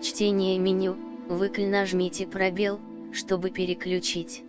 Чтение меню, нажмите пробел, чтобы переключить.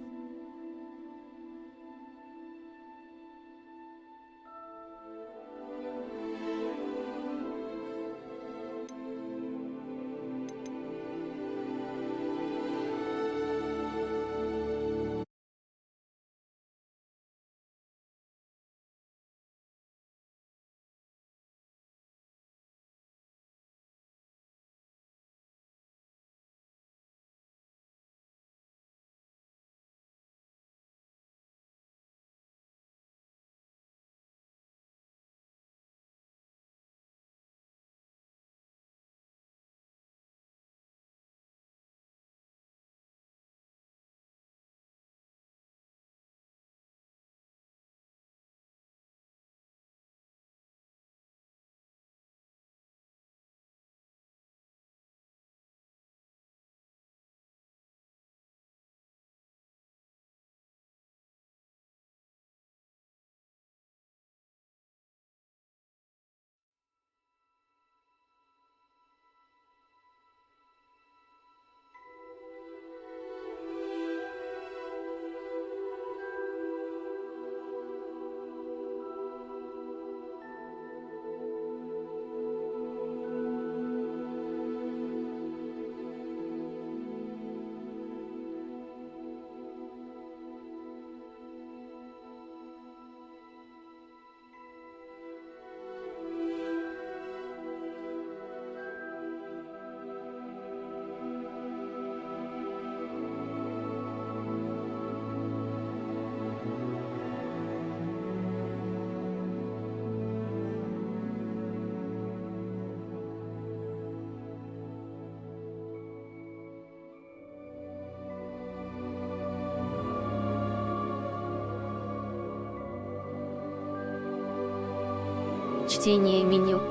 Чтение меню,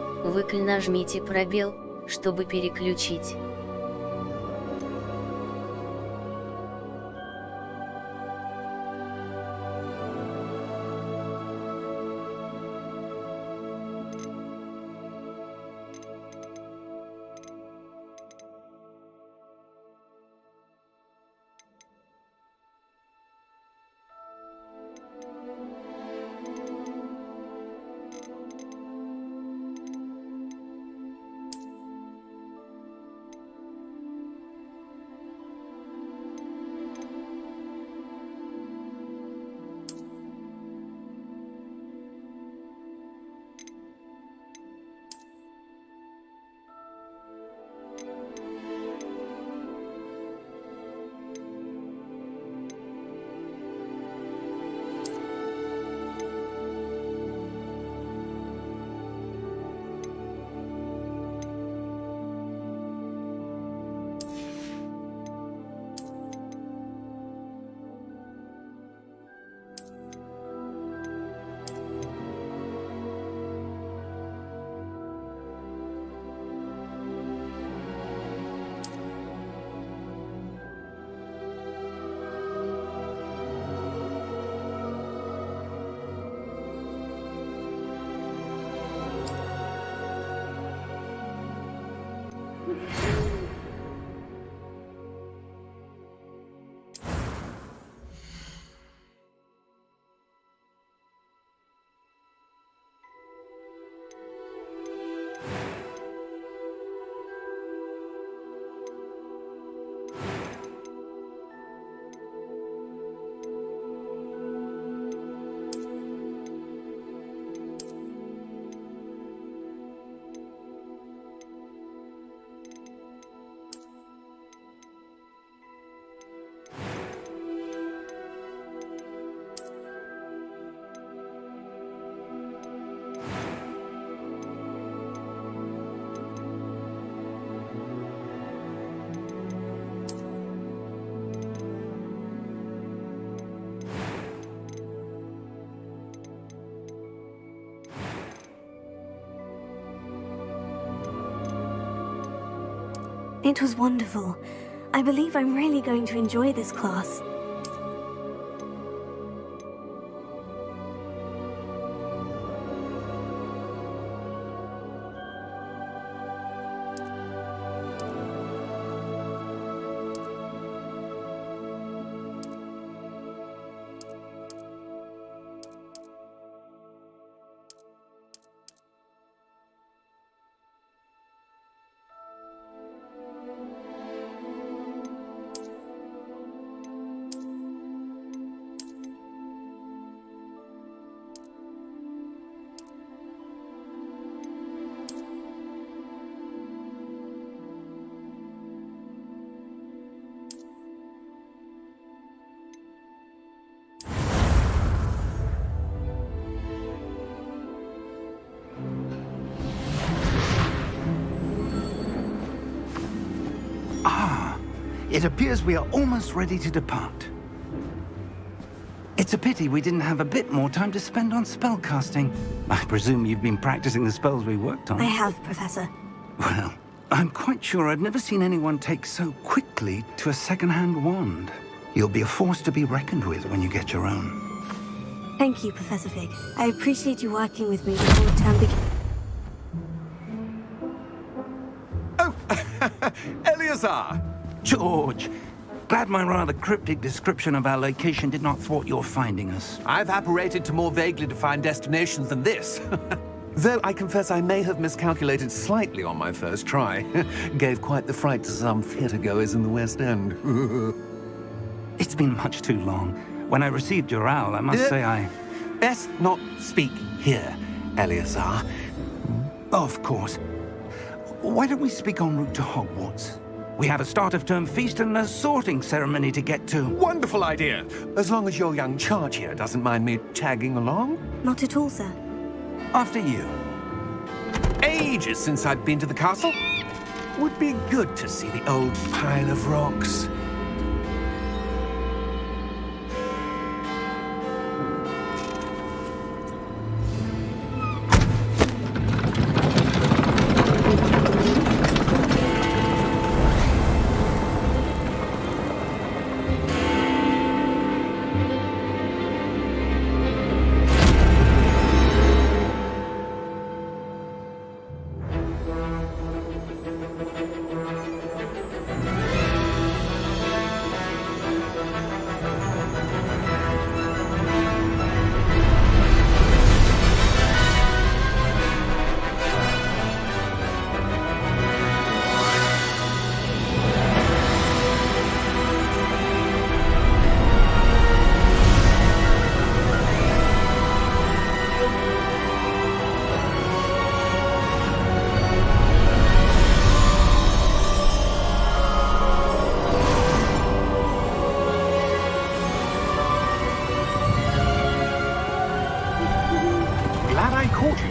нажмите пробел, чтобы переключить. It was wonderful. I believe I'm really going to enjoy this class. Ah, it appears we are almost ready to depart. It's a pity we didn't have a bit more time to spend on spellcasting. I presume you've been practicing the spells we worked on. I have, Professor. Well, I'm quite sure I've never seen anyone take so quickly to a second-hand wand. You'll be a force to be reckoned with when you get your own. Thank you, Professor Fig. I appreciate you working with me before the term begins. Oh, Eleazar! George, glad my rather cryptic description of our location did not thwart your finding us. I've apparated to more vaguely defined destinations than this. Though I confess I may have miscalculated slightly on my first try. Gave quite the fright to some theatre-goers in the West End. It's been much too long. When I received your owl, I must say I... Best not speak here, Eleazar. Of course. Why don't we speak en route to Hogwarts? We have a start-of-term feast and a sorting ceremony to get to. Wonderful idea! As long as your young charge here doesn't mind me tagging along. Not at all, sir. After you. Ages since I've been to the castle. Would be good to see the old pile of rocks.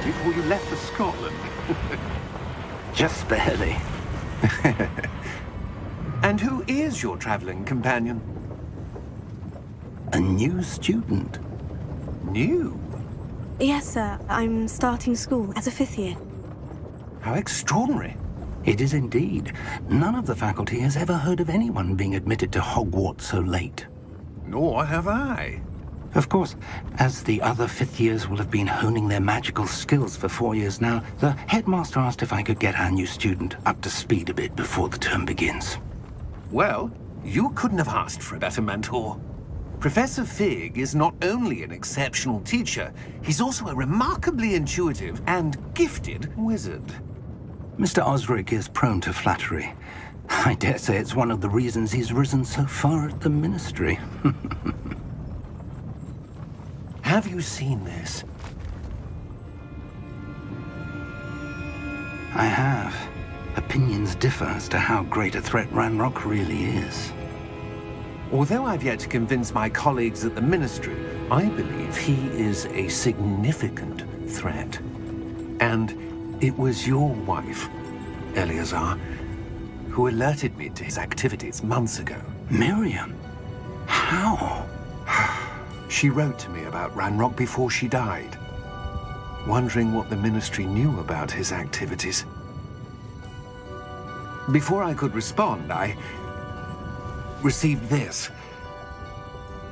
Before you left for Scotland. Just barely. And who is your traveling companion? A new student. New? Yes, sir. I'm starting school as a 5th year. How extraordinary. It is indeed. None of the faculty has ever heard of anyone being admitted to Hogwarts so late. Nor have I. Of course, as the other 5th years will have been honing their magical skills for 4 years now, the headmaster asked if I could get our new student up to speed a bit before the term begins. Well, you couldn't have asked for a better mentor. Professor Fig is not only an exceptional teacher, he's also a remarkably intuitive and gifted wizard. Mr. Osric is prone to flattery. I dare say it's one of the reasons he's risen so far at the Ministry. Have you seen this? I have. Opinions differ as to how great a threat Ranrock really is. Although I've yet to convince my colleagues at the Ministry, I believe he is a significant threat. And it was your wife, Eleazar, who alerted me to his activities months ago. Miriam? How? She wrote to me about Ranrock before she died, wondering what the Ministry knew about his activities. Before I could respond, I received this.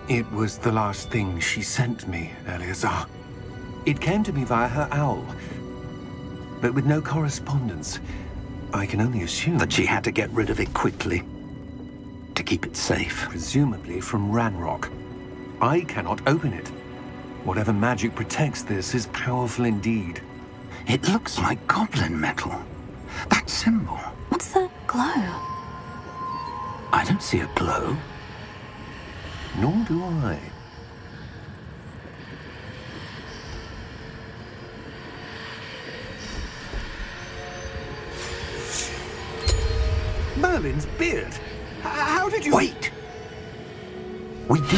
It was the last thing she sent me, Eleazar. It came to me via her owl, but with no correspondence. I can only assume That she had to get rid of it quickly, to keep it safe. presumably from Ranrock. I cannot open it. Whatever magic protects this is powerful indeed. It looks like goblin metal. That symbol. What's the glow? I don't see a glow. Nor do I. Merlin's beard. How did you... Wait! We do...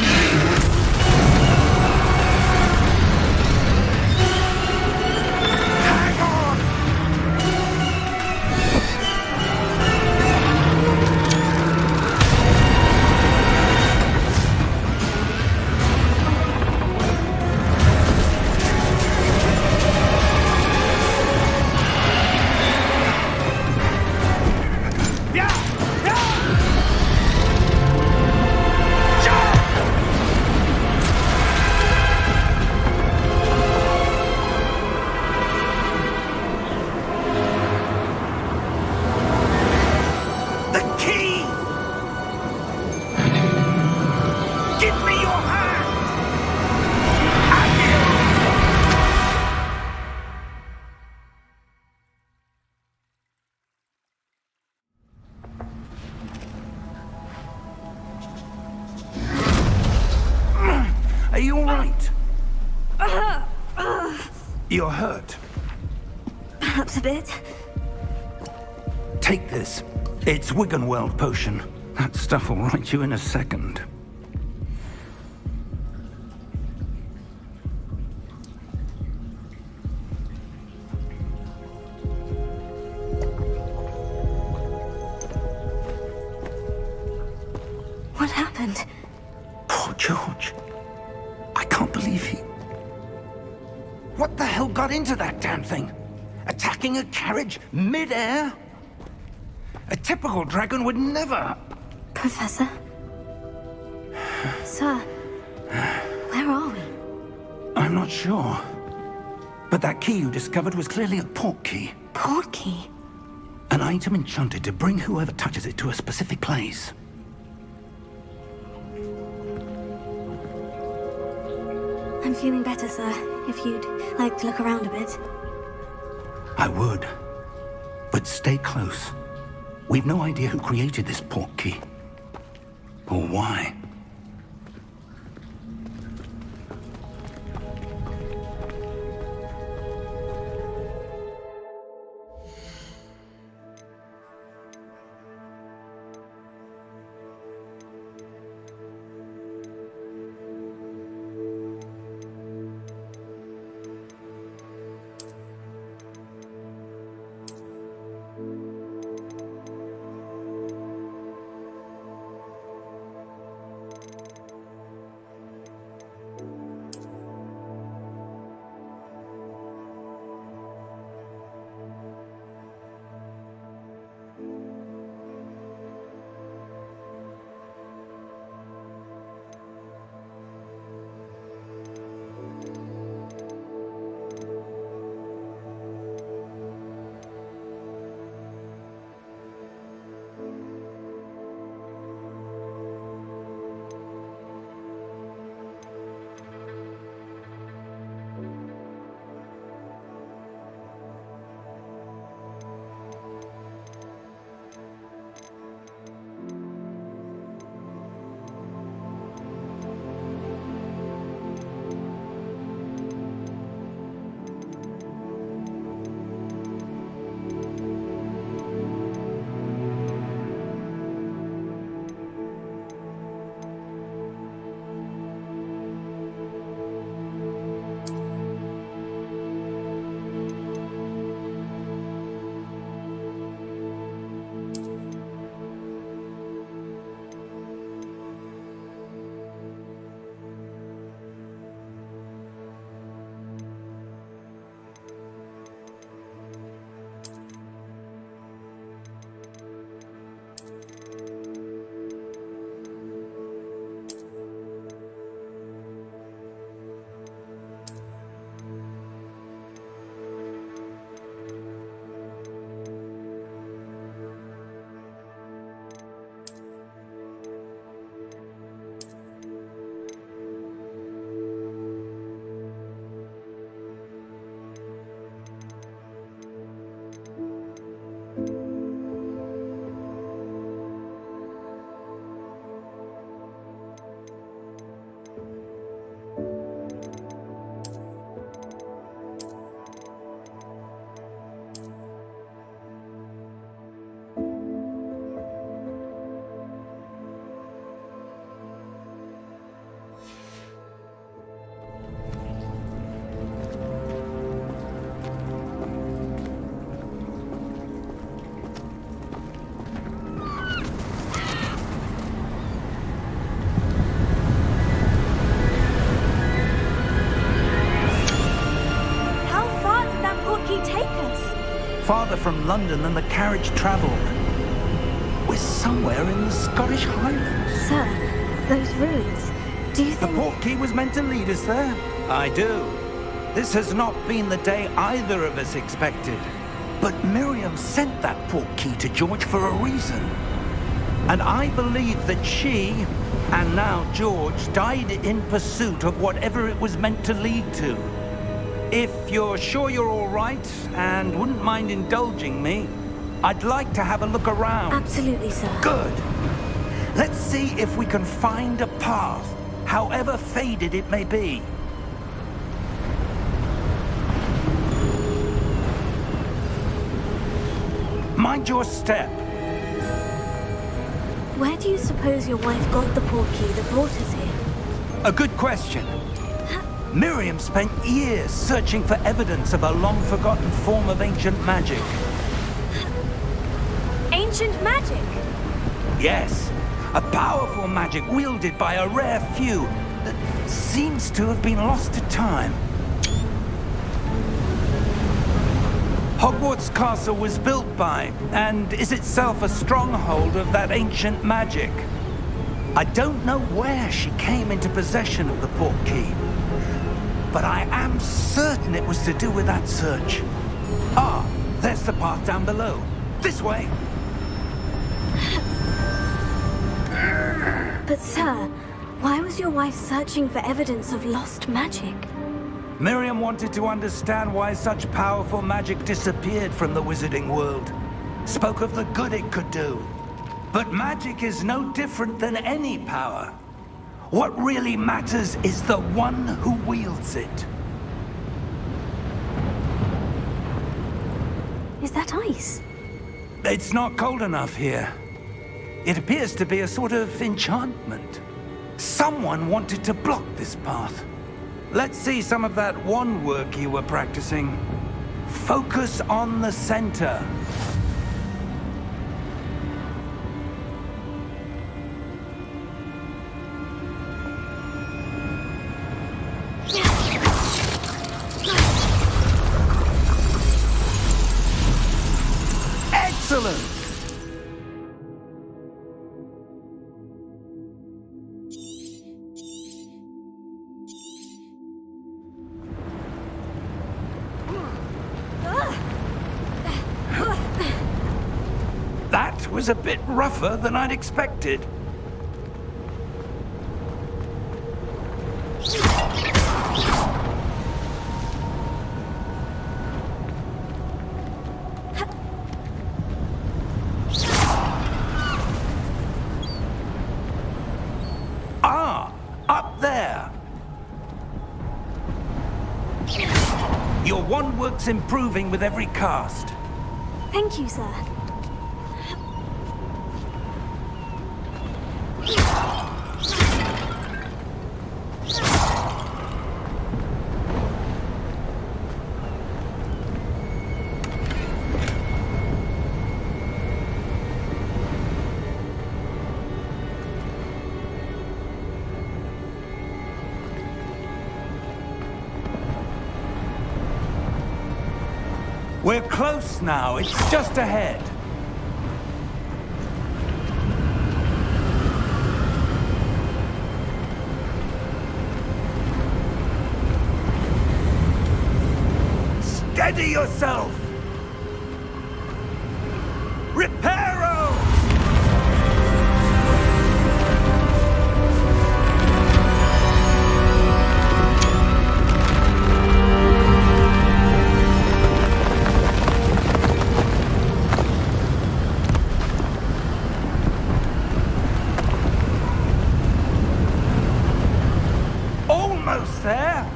Hang on! Are you all right? You're hurt. Perhaps a bit. Take this. It's Wiggenweld potion. That stuff will right you in a second. What happened? Poor George. I can't believe he... What the hell got into that damn thing? Attacking a carriage mid-air? A typical dragon would never... Professor? Sir, where are we? I'm not sure. But that key you discovered was clearly a port key. Port key? An item enchanted to bring whoever touches it to a specific place. I'm feeling better, sir. If you'd like to look around a bit. I would. But stay close. We've no idea who created this port key. Or why. Farther Farther from London than the carriage travelled. somewhere in the Scottish Highlands. Sir, those ruins. Do you The think... portkey was meant to lead us there? I do. This has not been the day either of us expected. But Miriam sent that portkey to George for a reason. And I believe that she, and now George, died in pursuit of whatever it was meant to lead to. If you're sure you're all right, and wouldn't mind indulging me, I'd like to have a look around. Absolutely, sir. Good. Let's see if we can find a path, however faded it may be. Mind your step. Where do you suppose your wife got the portkey that brought us here? A good question. Miriam spent years searching for evidence of a long-forgotten form of ancient magic. Ancient magic? Yes, a powerful magic wielded by a rare few that seems to have been lost to time. Hogwarts Castle was built by, and is itself a stronghold of that ancient magic. I don't know where she came into possession of the portkey, but I am certain it was to do with that search. Ah, there's the path down below. This way. But sir, why was your wife searching for evidence of lost magic? Miriam wanted to understand why such powerful magic disappeared from the wizarding world. Spoke of the good it could do. But magic is no different than any power. What really matters is the one who wields it. Is that ice? It's not cold enough here. It appears to be a sort of enchantment. Someone wanted to block this path. Let's see some of that wand work you were practicing. Focus on the center. Excellent! That was a bit rougher than I'd expected. Ah, up there. Your wand work's improving with every cast. Thank you, sir. We're close now. It's just ahead. Steady yourself! Reparo! Almost there!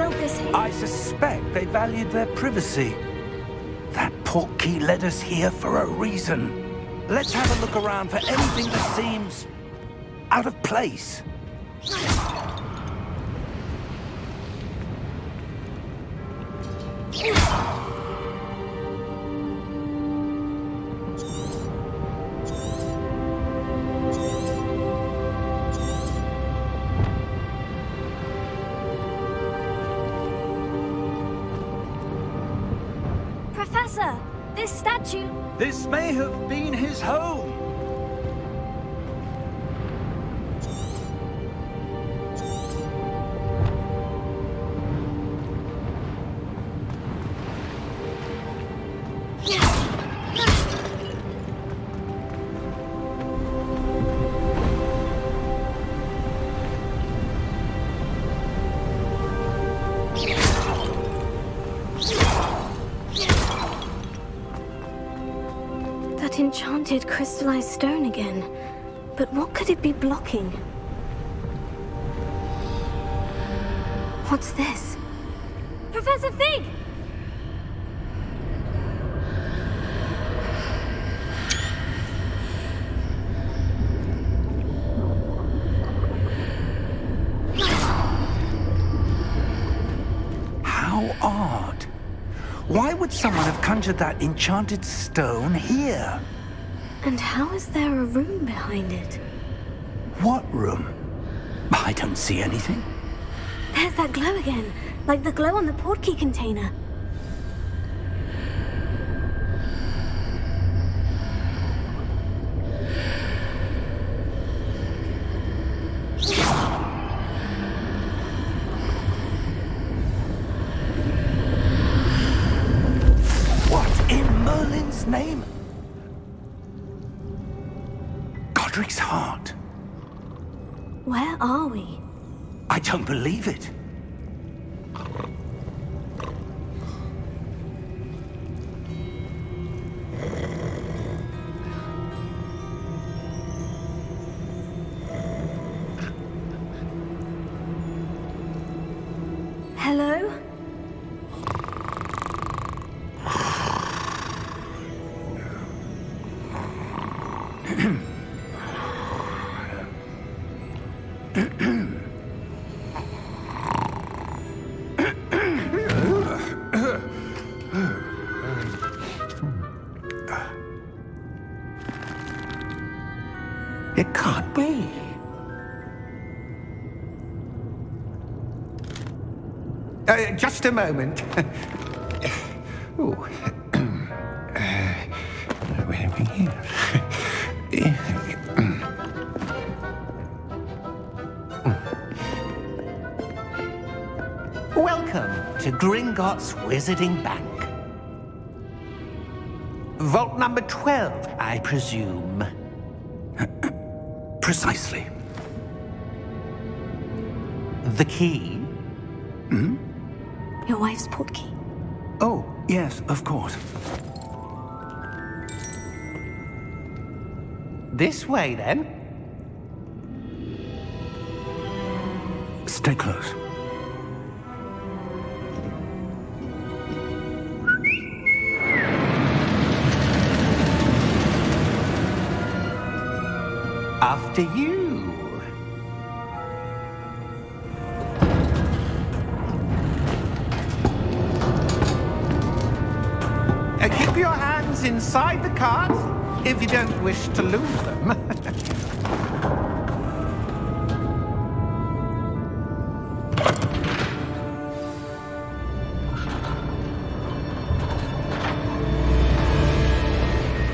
built this here? I suspect they valued their privacy. That portkey led us here for a reason. Let's have a look around for anything that seems out of place. Professor, this statue... This may have been his home. That enchanted crystallized stone again. But what could it be blocking? What's this? Professor Fig! How odd. Why would someone have conjured that enchanted stone here? And how is there a room behind it? What room? I don't see anything. There's that glow again, like the glow on the portkey container. What in Merlin's name? Godric's heart. Where are we? I don't believe it. Hello? It can't be. Just a moment. Ooh. Where are we here? Welcome to Gringotts Wizarding Bank. Vault number 12, I presume. Precisely. The key? Your wife's portkey. Oh, yes, of course. This way, then. Stay close. After you. Keep your hands inside the cart if you don't wish to lose them.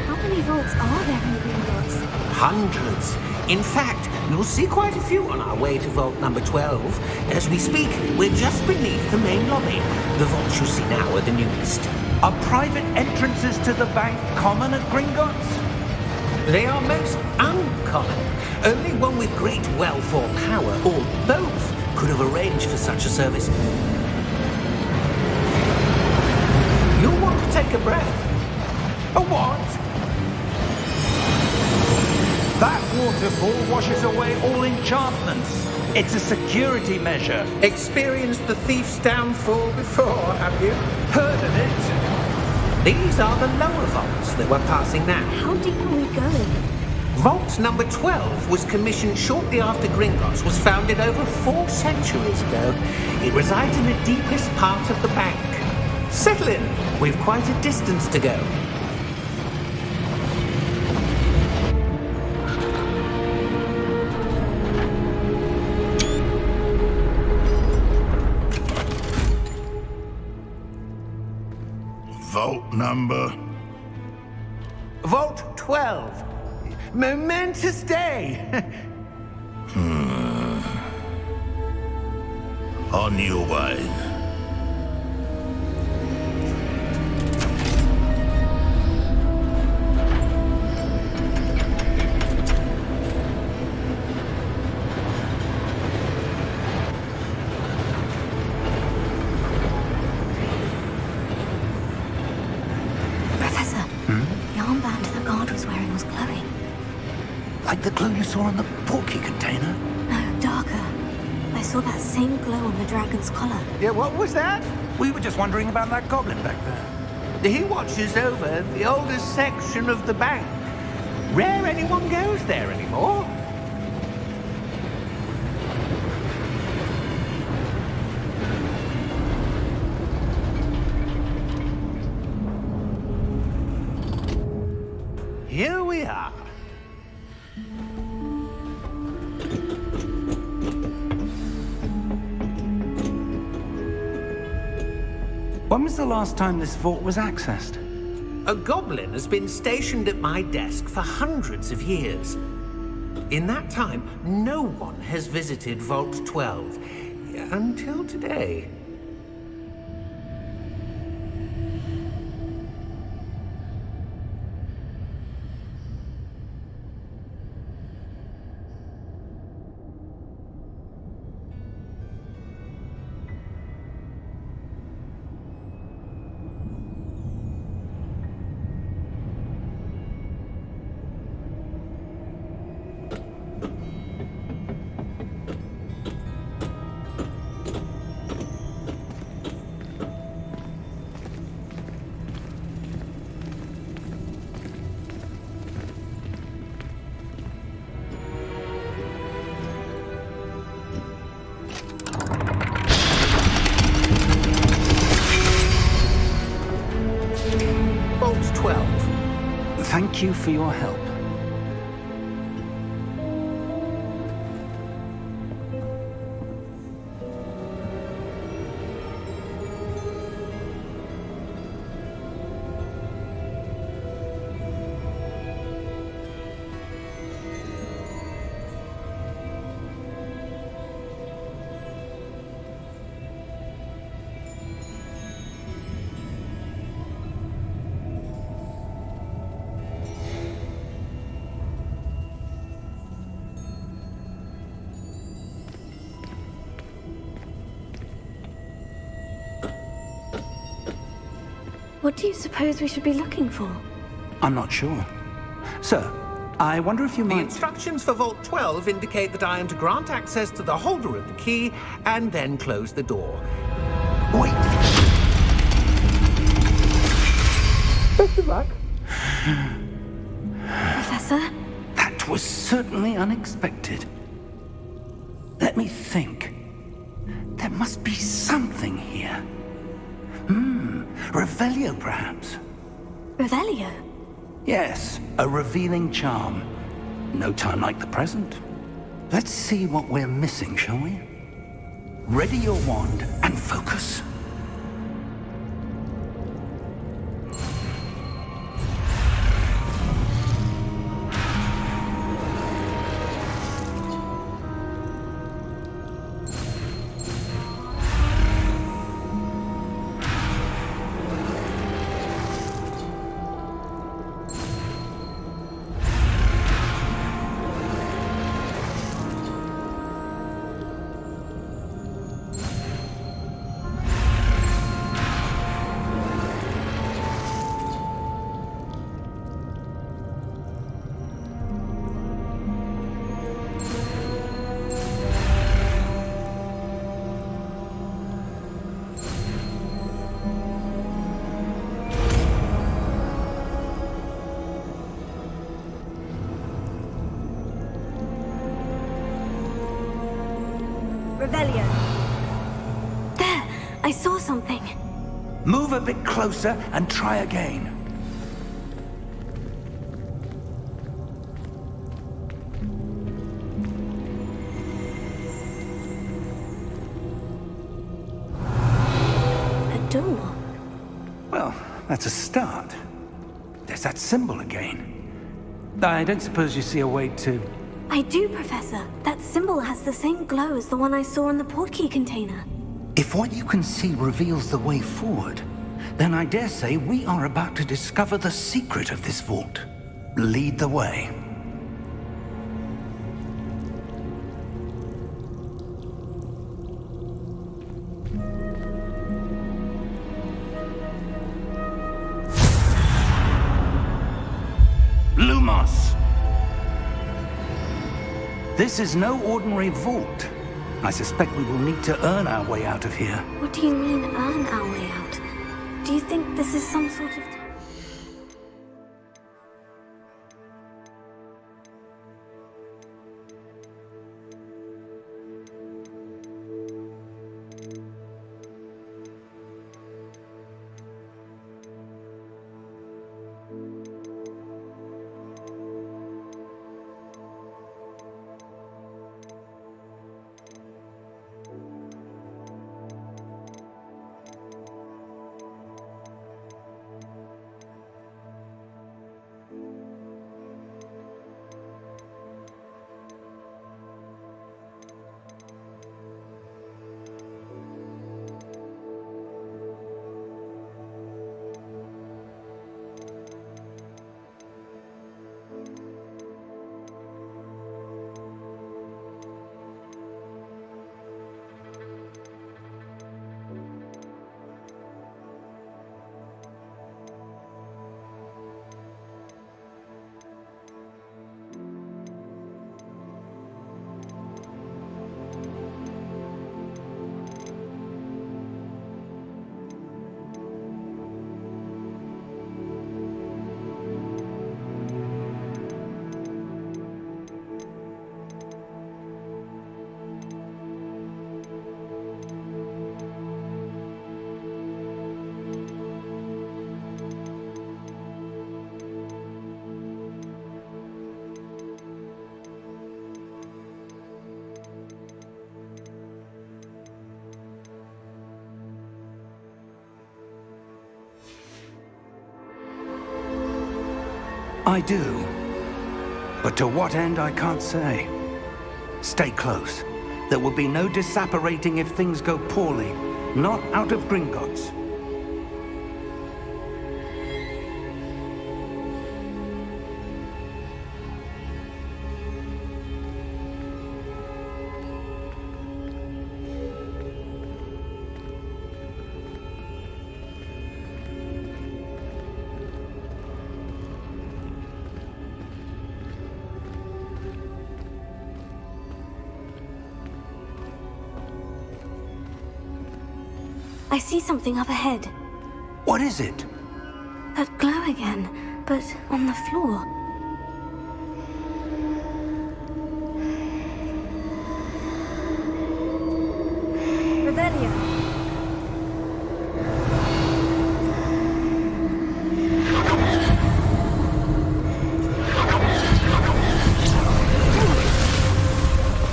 How many vaults are there in Gringotts? Hundreds. In fact, you'll see quite a few on our way to vault number 12. As we speak, we're just beneath the main lobby. The vaults you see now are the newest. Are private entrances to the bank common at Gringotts? They are most uncommon. Only one with great wealth or power, or both, could have arranged for such a service. You'll want to take a breath. A what? That waterfall washes away all enchantments. It's a security measure. Experienced the thief's downfall before, have you? Heard of it? These are the lower vaults that we're passing now. How deep are we going? Vault number 12 was commissioned shortly after Gringotts was founded over 4 centuries ago. It resides in the deepest part of the bank. Settle in. We've quite a distance to go. Vault number? Vault 12. Momentous day. On your way. Professor, the armband the guard was wearing was glowing. Like the glow you saw on the porky container? No, darker. I saw that same glow on the dragon's collar. Yeah, what was that? We were just wondering about that goblin back there. He watches over the oldest section of the bank. Rare anyone goes there anymore. Here we are. When was the last time this vault was accessed? A goblin has been stationed at my desk for hundreds of years. In that time, no one has visited Vault 12 until today. Vault 12. Thank you for your help. What do you suppose we should be looking for? I'm not sure. Sir, I wonder if you The might... instructions for Vault 12 indicate that I am to grant access to the holder of the key and then close the door. Wait! Best of luck. Professor? That was certainly unexpected. Let me think. There must be something here. Revelio, perhaps? Revelio? Yes, a revealing charm. No time like the present. Let's see what we're missing, shall we? Ready your wand and focus. Revelio. There, I saw something. Move a bit closer and try again. A door. Well, that's a start. There's that symbol again. I don't suppose you see a way to... I do, Professor. That symbol has the same glow as the one I saw in the portkey container. If what you can see reveals the way forward, then I dare say we are about to discover the secret of this vault. Lead the way. Lumos! This is no ordinary vault. I suspect we will need to earn our way out of here. What do you mean, earn our way out? Do you think this is some sort of... I do. But to what end, I can't say. Stay close. There will be no disapparating if things go poorly. Not out of Gringotts. I see something up ahead. What is it? That glow again, but on the floor. Revelio.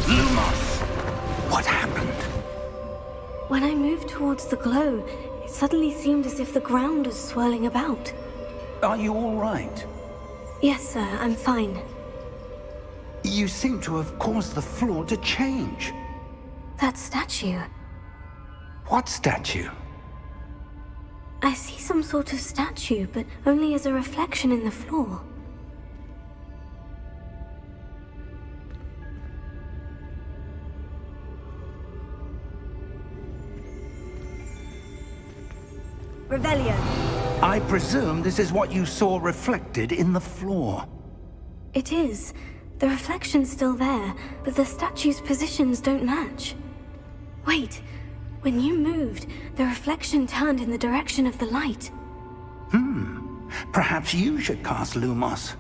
Lumos! What happened? When I moved towards the glow, it suddenly seemed as if the ground was swirling about. Are you all right? Yes, sir, I'm fine. You seem to have caused the floor to change. That statue. What statue? I see some sort of statue, but only as a reflection in the floor. Revelio. I presume this is what you saw reflected in the floor. It is. The reflection's still there, but the statue's positions don't match. Wait. When you moved, the reflection turned in the direction of the light. Perhaps you should cast Lumos.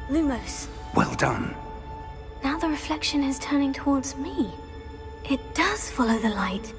Lumos. Well done. Now the reflection is turning towards me. It does follow the light.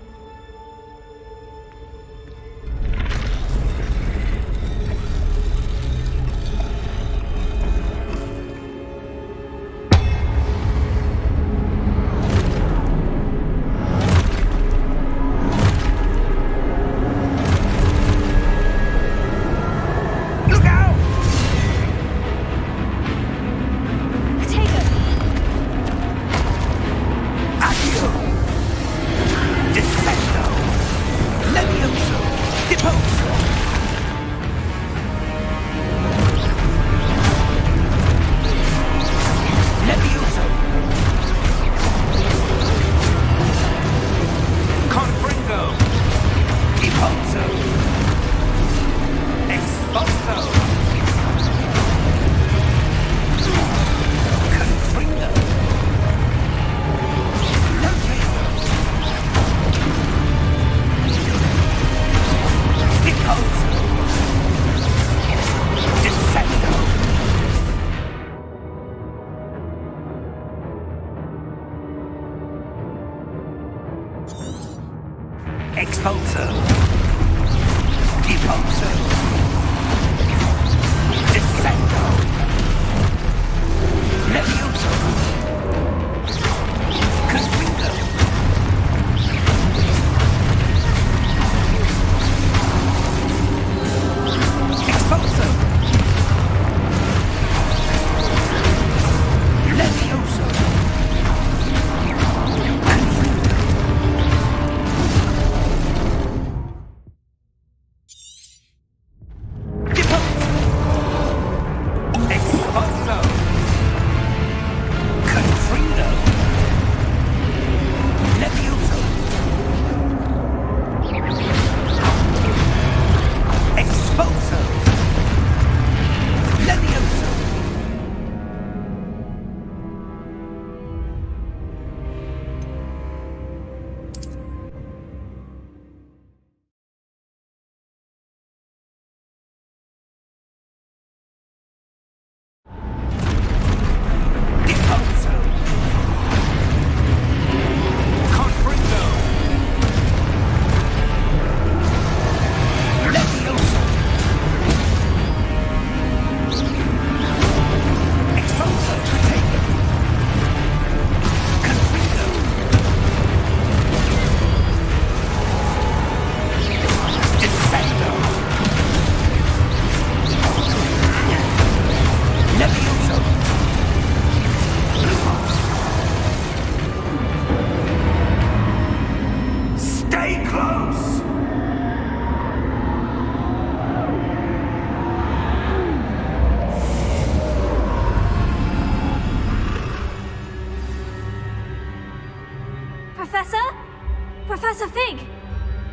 Professor Fig!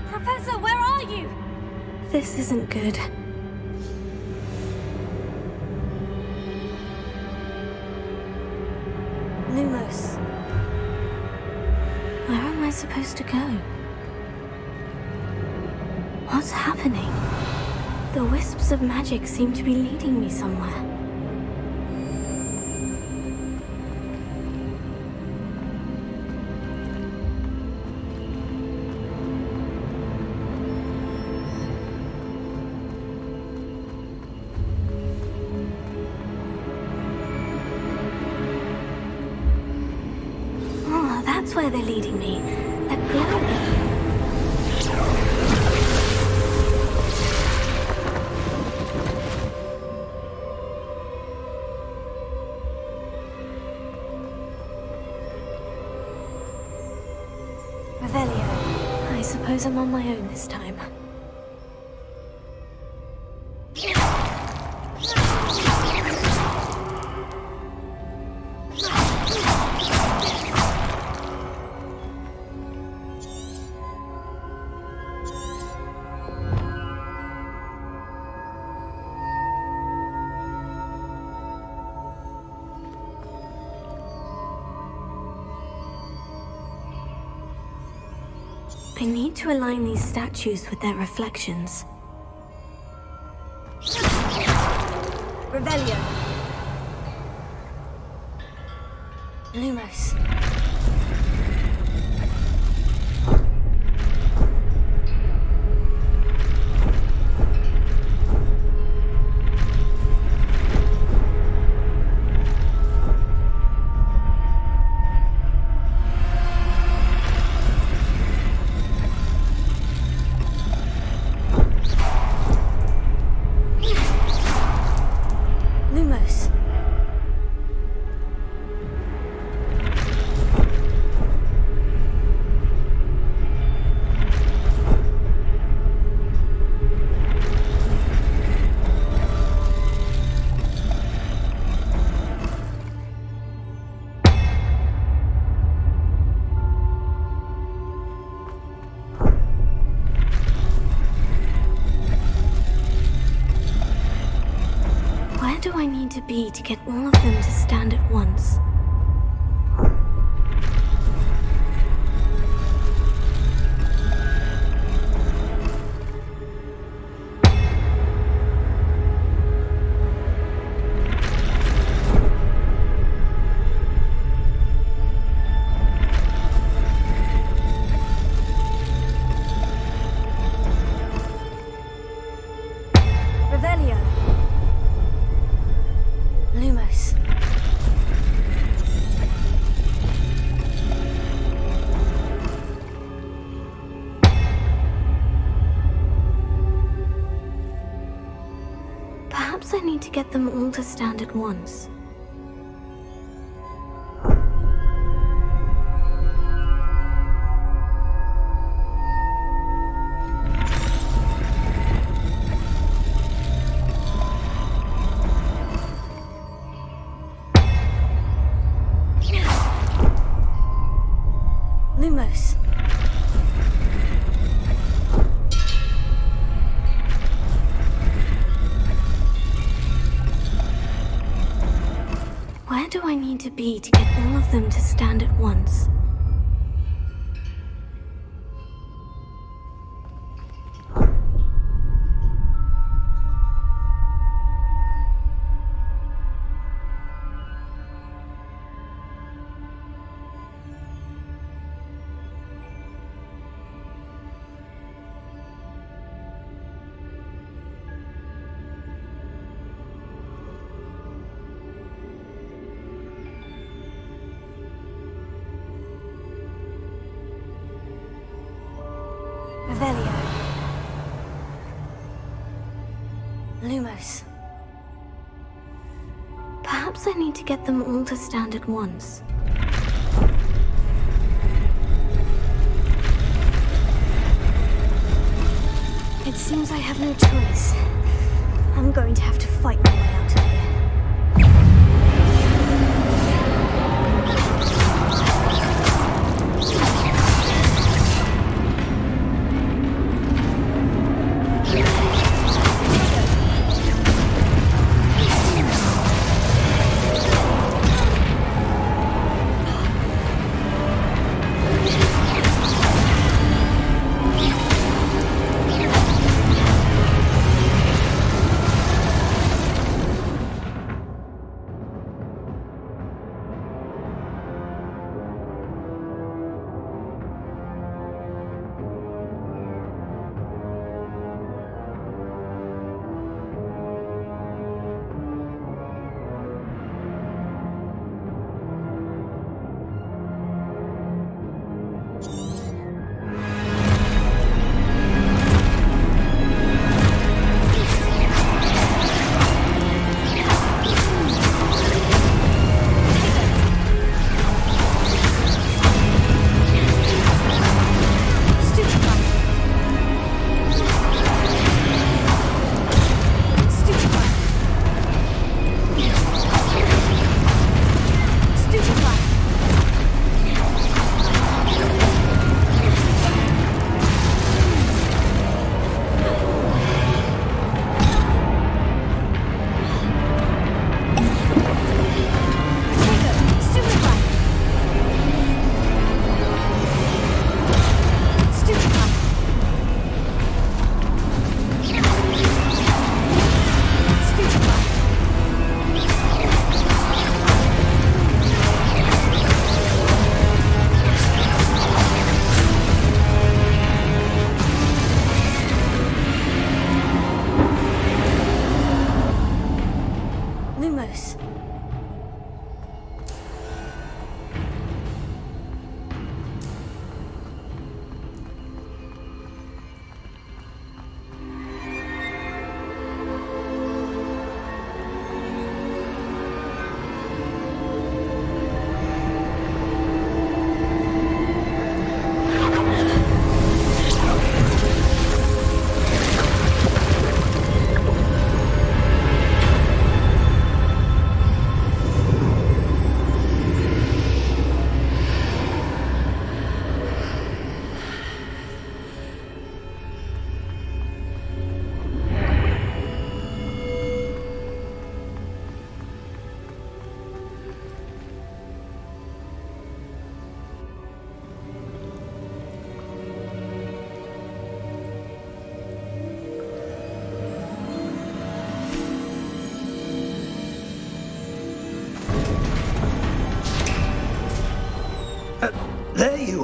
Professor, where are you? This isn't good. Lumos. Where am I supposed to go? What's happening? The wisps of magic seem to be leading me somewhere. That's where they're leading me. That glow again. Revelio. I suppose I'm on my own this time. I need to align these statues with their reflections. Revelio. Lumos. Lumos. Where do I need to be to get all of them to stand at once? Revelio. Lumos. Perhaps I need to get them all to stand at once. Lumos. Where do I need to be to get all of them to stand at once? Revelio. Lumos. Perhaps I need to get them all to stand at once. It seems I have no choice. I'm going to have to fight my way out of here.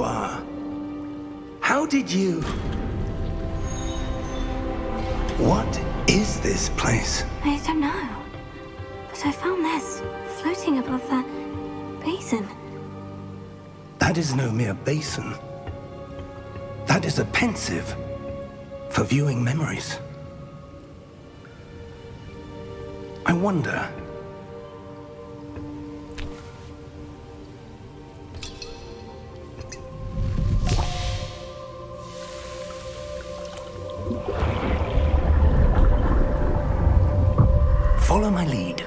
are. How did you... What is this place? I don't know. But I found this floating above that basin. That is no mere basin. That is a pensive for viewing memories. I wonder... Follow my lead.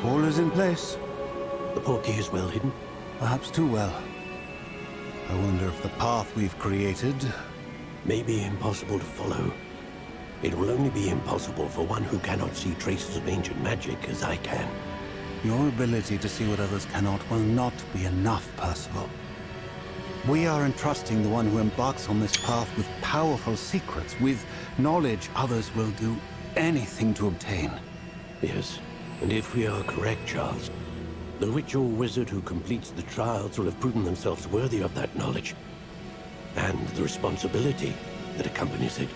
All is in place. The portkey is well hidden. Perhaps too well. I wonder if the path we've created... May be impossible to follow. It will only be impossible for one who cannot see traces of ancient magic as I can. Your ability to see what others cannot will not be enough, Percival. We are entrusting the one who embarks on this path with powerful secrets, with knowledge others will do anything to obtain. Yes, and if we are correct, Charles, the witch or wizard who completes the trials will have proven themselves worthy of that knowledge, and the responsibility that accompanies it.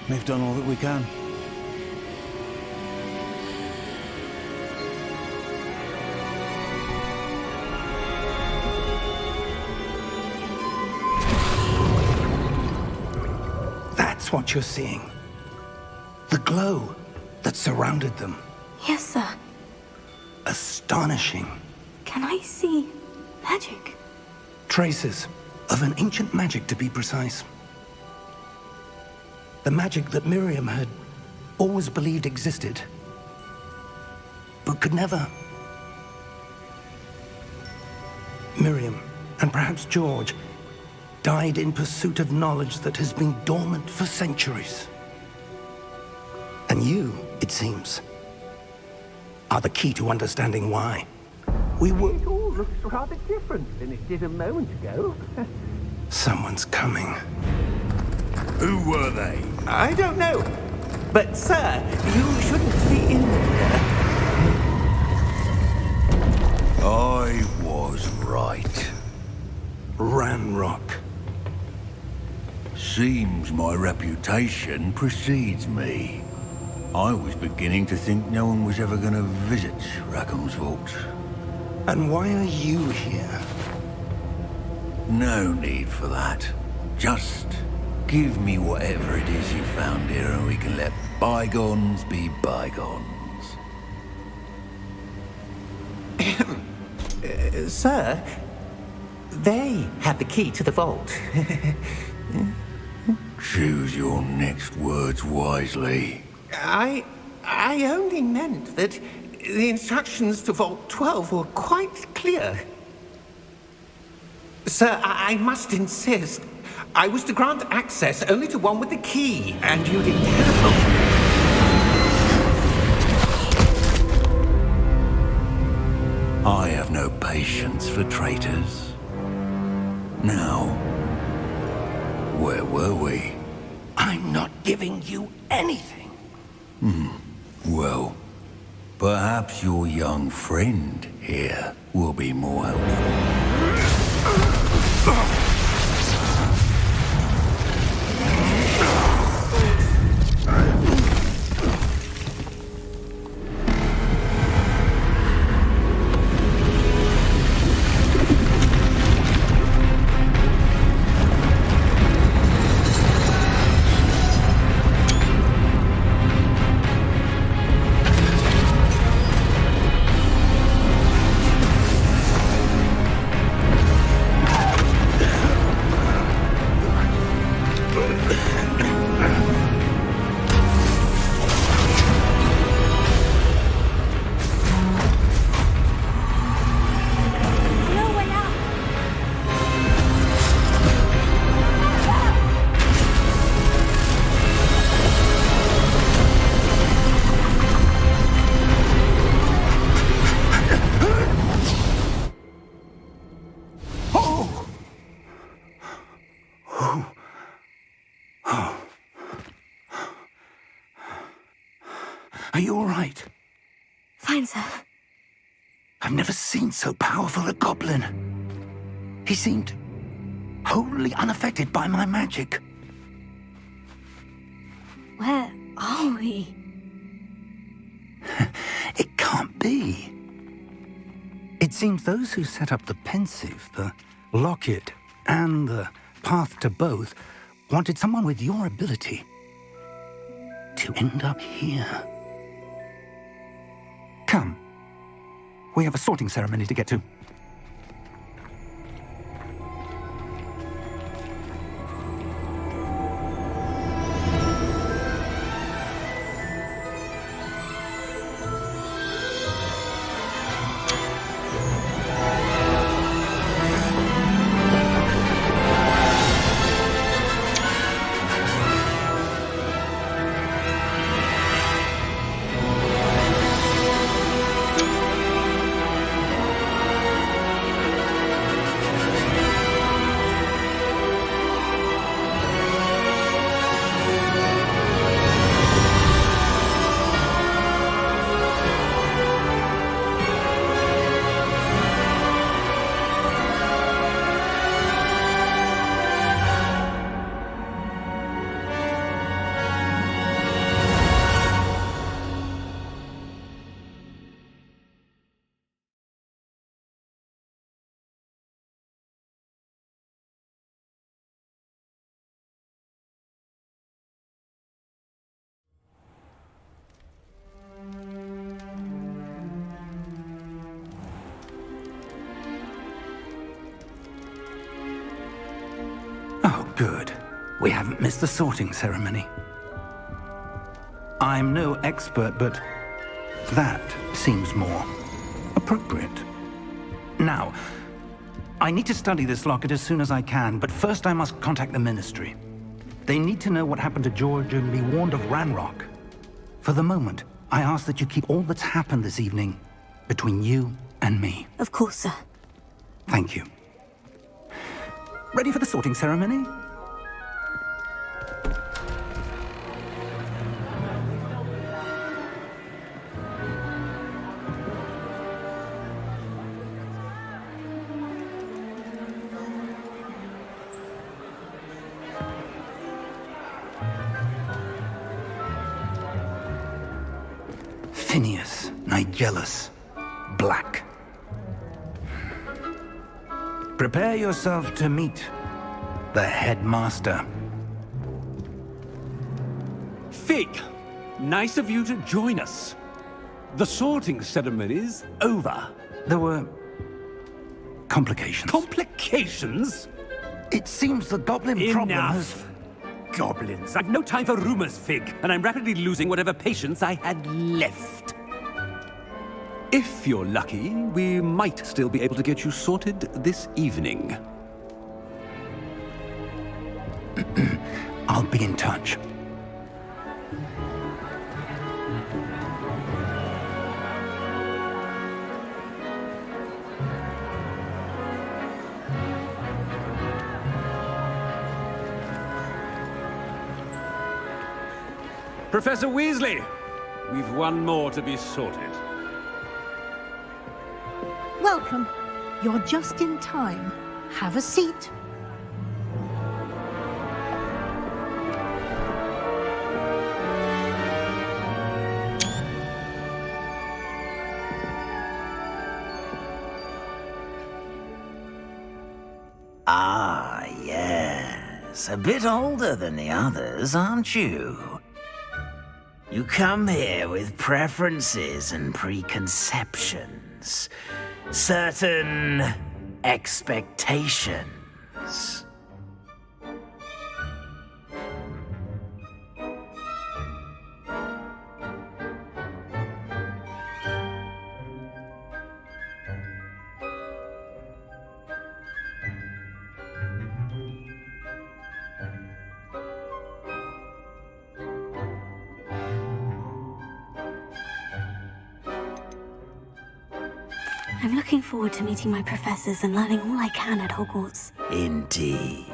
We've done all that we can. That's what you're seeing. The glow that surrounded them. Yes, sir. Astonishing. Can I see magic? Traces of an ancient magic, to be precise. The magic that Miriam had always believed existed, but could never. Miriam, and perhaps George, died in pursuit of knowledge that has been dormant for centuries. And you, it seems, are the key to understanding why. We were... It all looks rather different than it did a moment ago. Someone's coming. Who were they? I don't know. But, sir, you shouldn't be in here. I was right. Ranrock. Seems my reputation precedes me. I was beginning to think no one was ever going to visit Rackham's vault. And why are you here? No need for that. Just give me whatever it is you found here and we can let bygones be bygones. Sir, they had the key to the vault. Choose your next words wisely. I only meant that the instructions to Vault 12 were quite clear. Sir, I must insist. I was to grant access only to one with the key, and you didn't have I have no patience for traitors. Now, where were we? I'm not giving you anything. Well, perhaps your young friend here will be more helpful. Are you all right? Fine, sir. I've never seen so powerful a goblin. He seemed wholly unaffected by my magic. Where are we? It can't be. It seems those who set up the pensive, the locket, and the path to both wanted someone with your ability to end up here. Come. We have a sorting ceremony to get to. Oh, good. We haven't missed the sorting ceremony. I'm no expert, but that seems more appropriate. Now, I need to study this locket as soon as I can, but first I must contact the Ministry. They need to know what happened to George and be warned of Ranrock. For the moment, I ask that you keep all that's happened this evening between you and me. Of course, sir. Thank you. Ready for the sorting ceremony? Phineas, Nigellus, Black. Prepare yourself to meet the headmaster. Fig, nice of you to join us. The sorting ceremony's over. There were complications. Complications? It seems the goblin problem has... Enough! Goblins. I've no time for rumors, Fig, and I'm rapidly losing whatever patience I had left. If you're lucky, we might still be able to get you sorted this evening. I'll be in touch. Professor Weasley, we've one more to be sorted. Welcome. You're just in time. Have a seat. Ah, yes. A bit older than the others, aren't you? You come here with preferences and preconceptions. Certain expectations. I'm looking forward to meeting my professors and learning all I can at Hogwarts. Indeed.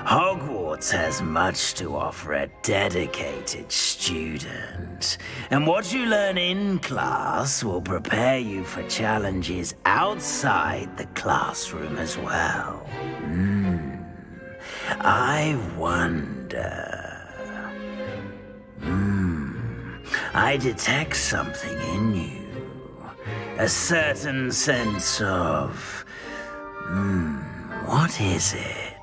Hogwarts has much to offer a dedicated student, and what you learn in class will prepare you for challenges outside the classroom as well. I wonder... I detect something in you. A certain sense of... what is it?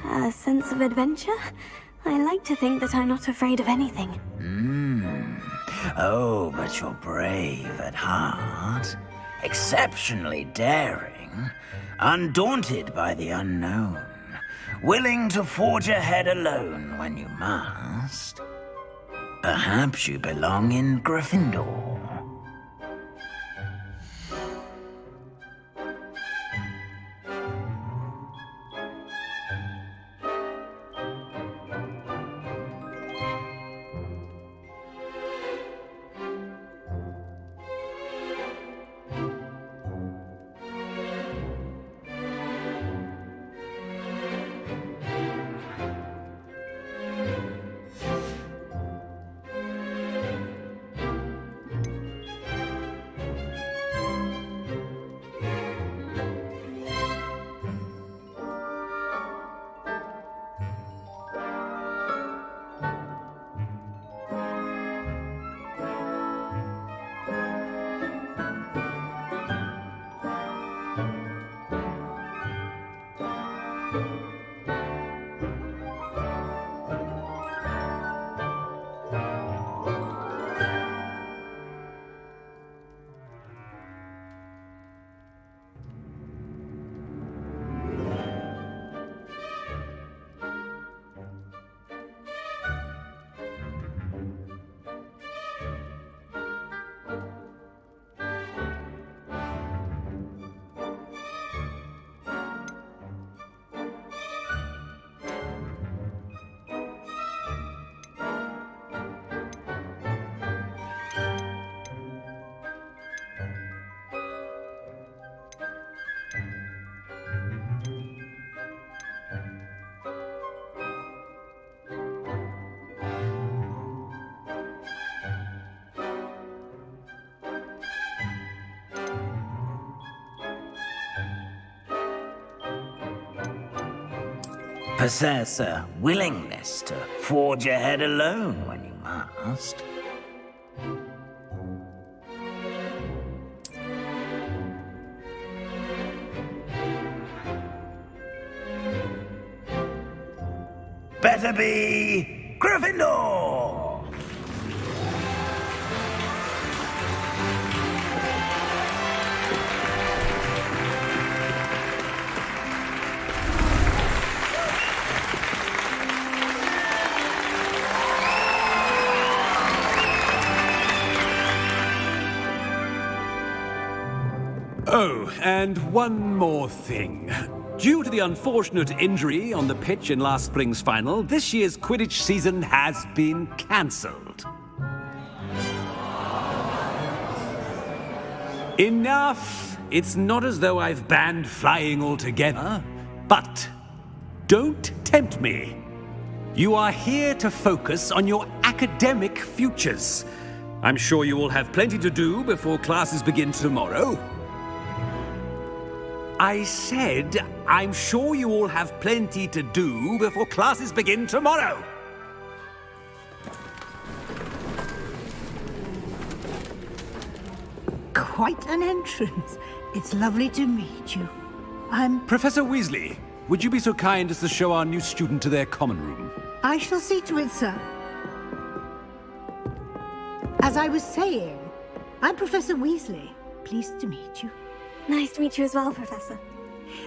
A sense of adventure? I like to think that I'm not afraid of anything. Oh, but you're brave at heart. Exceptionally daring. Undaunted by the unknown. Willing to forge ahead alone when you must. Perhaps you belong in Gryffindor. Possess a willingness to forge ahead alone when you must. Better be Gryffindor! Oh, and one more thing. Due to the unfortunate injury on the pitch in last spring's final, this year's Quidditch season has been cancelled. Enough! It's not as though I've banned flying altogether, but don't tempt me. You are here to focus on your academic futures. I'm sure you will have plenty to do before classes begin tomorrow. I said, I'm sure you all have plenty to do before classes begin tomorrow. Quite an entrance. It's lovely to meet you. I'm... Professor Weasley, would you be so kind as to show our new student to their common room? I shall see to it, sir. As I was saying, I'm Professor Weasley. Pleased to meet you. Nice to meet you as well, Professor.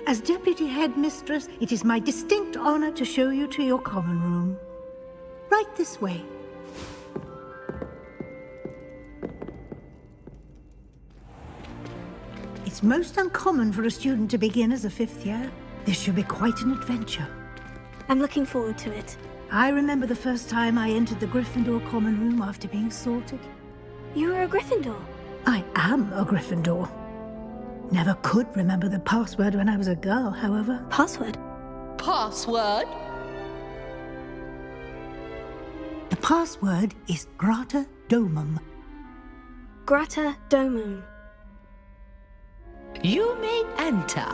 As Deputy Headmistress, it is my distinct honor to show you to your common room. Right this way. It's most uncommon for a student to begin as a 5th year. This should be quite an adventure. I'm looking forward to it. I remember the first time I entered the Gryffindor common room after being sorted. You were a Gryffindor? I am a Gryffindor. Never could remember the password when I was a girl, however. Password? Password? The password is Grata Domum. Grata Domum. You may enter.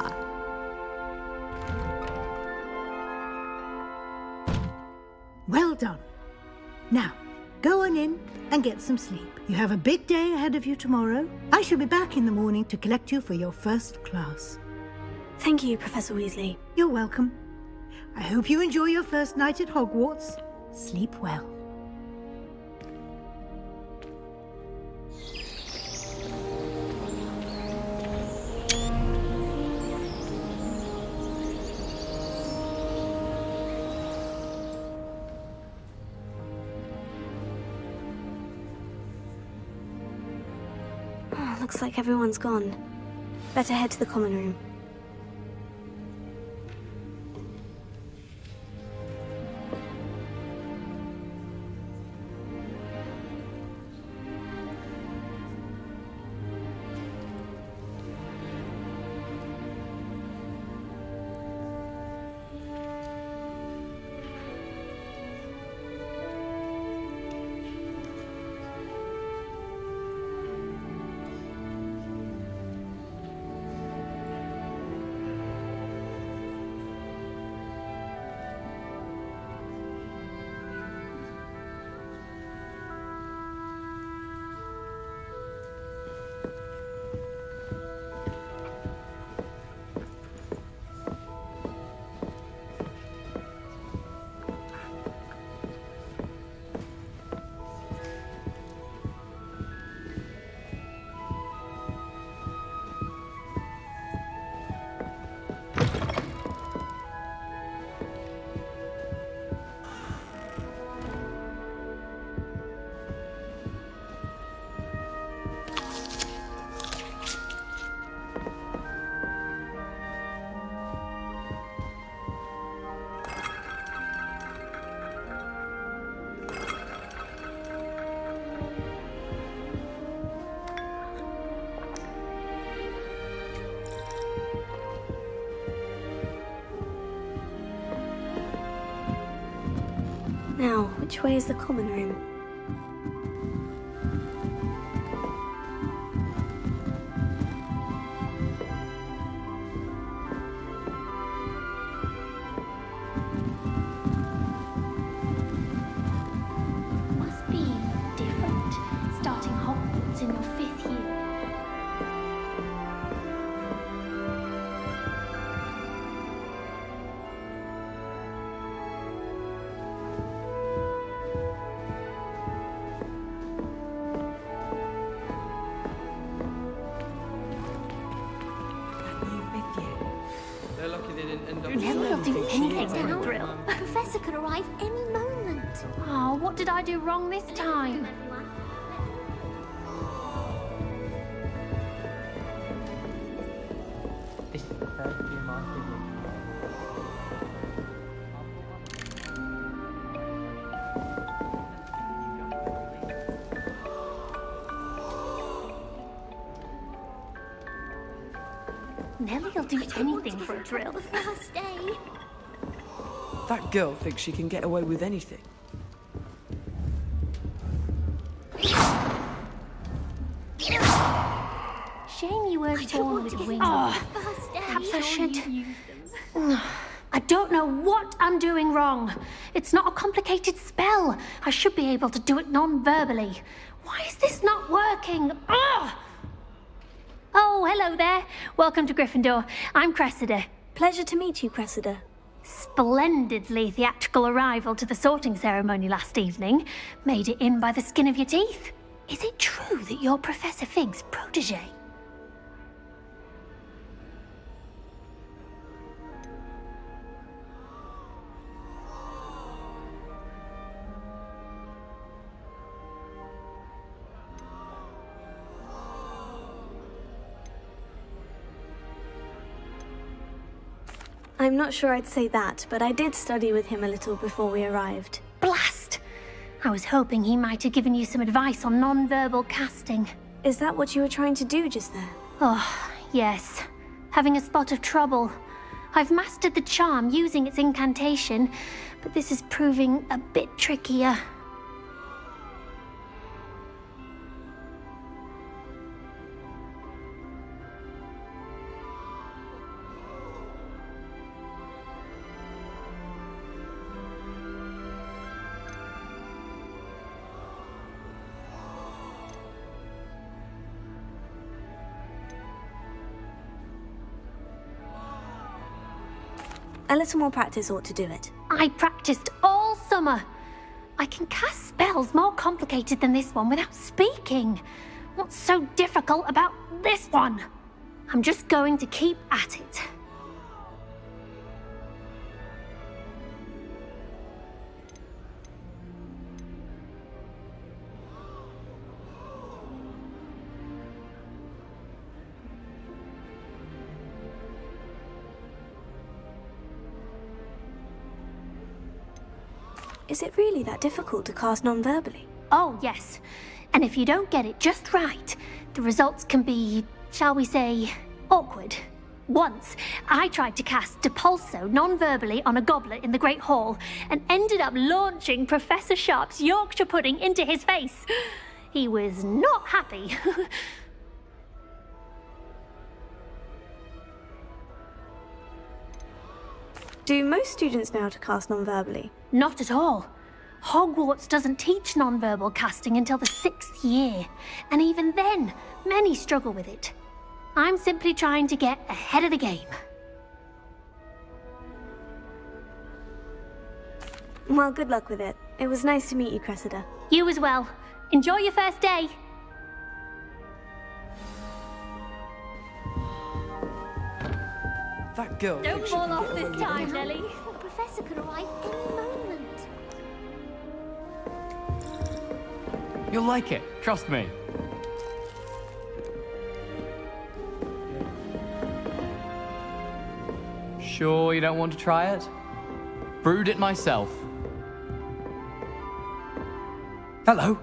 Well done. Now, go on in and get some sleep. You have a big day ahead of you tomorrow. I shall be back in the morning to collect you for your first class. Thank you, Professor Weasley. You're welcome. I hope you enjoy your first night at Hogwarts. Sleep well. Looks like everyone's gone. Better head to the common room. Now, which way is the common room? Must be different, starting Hogwarts in your 5th year. Never do anything Down. for a thrill. The professor could arrive any moment. Oh, what did I do wrong this time? This is the first year my Nellie'll do anything for a thrill. The first day. That girl thinks she can get away with anything. Shame you weren't born with wings. First day. Perhaps I should. I don't know what I'm doing wrong. It's not a complicated spell. I should be able to do it non-verbally. Why is this not working? Ugh! Oh, hello there. Welcome to Gryffindor. I'm Cressida. Pleasure to meet you, Cressida. Splendidly theatrical arrival to the sorting ceremony last evening. Made it in by the skin of your teeth. Is it true that you're Professor Fig's protege? I'm not sure I'd say that, but I did study with him a little before we arrived. Blast! I was hoping he might have given you some advice on non-verbal casting. Is that what you were trying to do just there? Oh, yes. Having a spot of trouble. I've mastered the charm using its incantation, but this is proving a bit trickier. A little more practice ought to do it. I practiced all summer. I can cast spells more complicated than this one without speaking. What's so difficult about this one? I'm just going to keep at it. Is it really that difficult to cast non-verbally? Oh, yes. And if you don't get it just right, the results can be, shall we say, awkward. Once, I tried to cast Depulso non-verbally on a goblet in the Great Hall and ended up launching Professor Sharp's Yorkshire pudding into his face. He was not happy. Do most students know how to cast non-verbally? Not at all. Hogwarts doesn't teach non-verbal casting until the 6th year, and even then, many struggle with it. I'm simply trying to get ahead of the game. Well, good luck with it. It was nice to meet you, Cressida. You as well. Enjoy your first day. That girl. Don't fall off this time, Nelly. The professor could arrive any moment. You'll like it, trust me. Sure you don't want to try it? Brewed it myself. Hello,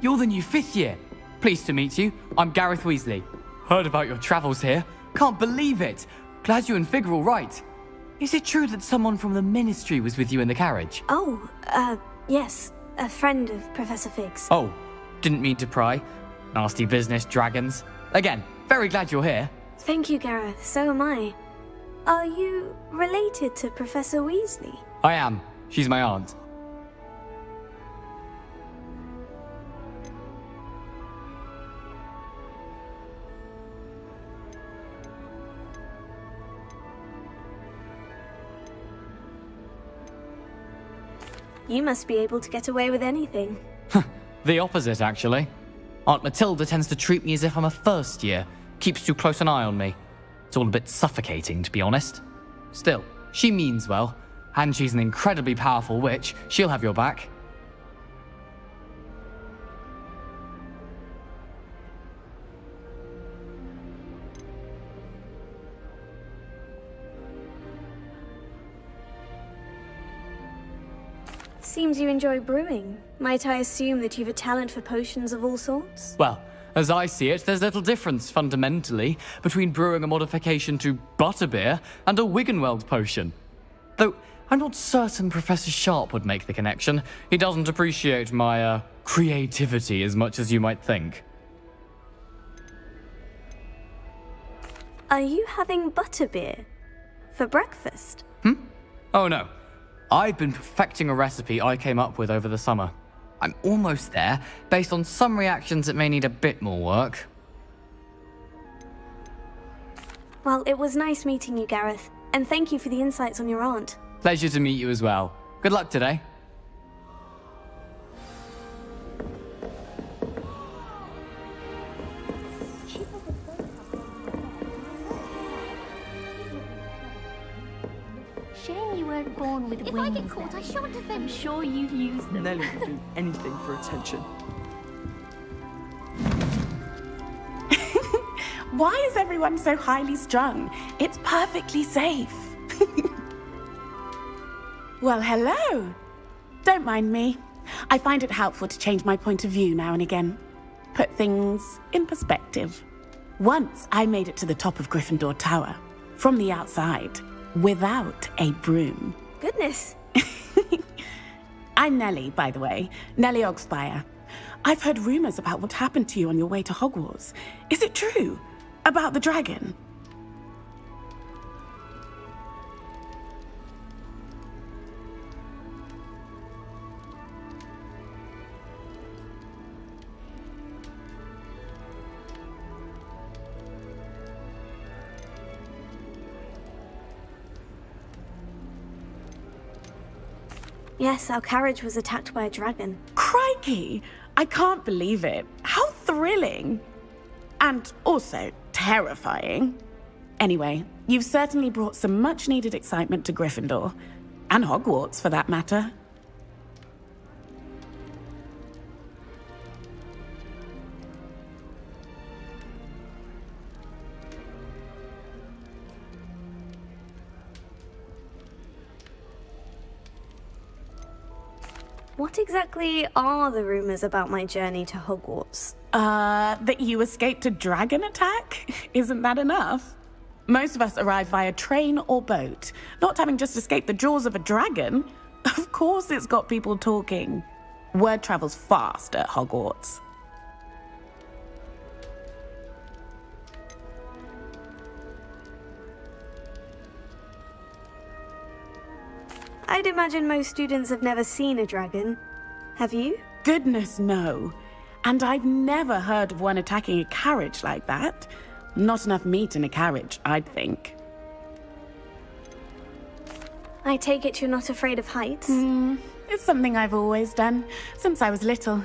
you're the new 5th year. Pleased to meet you. I'm Gareth Weasley. Heard about your travels here. Can't believe it. Glad you and Fig are all right. Is it true that someone from the Ministry was with you in the carriage? Oh, yes. A friend of Professor Fig's. Oh, didn't mean to pry. Nasty business, dragons. Again, very glad you're here. Thank you, Gareth. So am I. Are you related to Professor Weasley? I am. She's my aunt. You must be able to get away with anything. The opposite, actually. Aunt Matilda tends to treat me as if I'm a first year. Keeps too close an eye on me. It's all a bit suffocating, to be honest. Still, she means well. And she's an incredibly powerful witch. She'll have your back. Seems you enjoy brewing. Might I assume that you've a talent for potions of all sorts? Well, as I see it, there's little difference, fundamentally, between brewing a modification to butterbeer and a Wiggenweld potion. Though, I'm not certain Professor Sharp would make the connection. He doesn't appreciate my, creativity as much as you might think. Are you having butterbeer? For breakfast? Oh no. I've been perfecting a recipe I came up with over the summer. I'm almost there. Based on some reactions, it may need a bit more work. Well, it was nice meeting you, Gareth. And thank you for the insights on your aunt. Pleasure to meet you as well. Good luck today. with If wings. I get caught, I shan't I'm defend. sure you use them. Nelly would do anything for attention. Why is everyone so highly strung? It's perfectly safe. Well, hello. Don't mind me. I find it helpful to change my point of view now and again. Put things in perspective. Once I made it to the top of Gryffindor Tower, from the outside, without a broom. Goodness. I'm Nellie, by the way. Nellie Ogspire. I've heard rumors about what happened to you on your way to Hogwarts. Is it true? About the dragon? Yes, our carriage was attacked by a dragon. Crikey! I can't believe it. How thrilling! And also terrifying. Anyway, you've certainly brought some much-needed excitement to Gryffindor. And Hogwarts, for that matter. What exactly are the rumors about my journey to Hogwarts? That you escaped a dragon attack? Isn't that enough? Most of us arrive via train or boat, not having just escaped the jaws of a dragon. Of course it's got people talking. Word travels fast at Hogwarts. I'd imagine most students have never seen a dragon. Have you? Goodness, no. And I've never heard of one attacking a carriage like that. Not enough meat in a carriage, I'd think. I take it you're not afraid of heights? It's something I've always done, since I was little.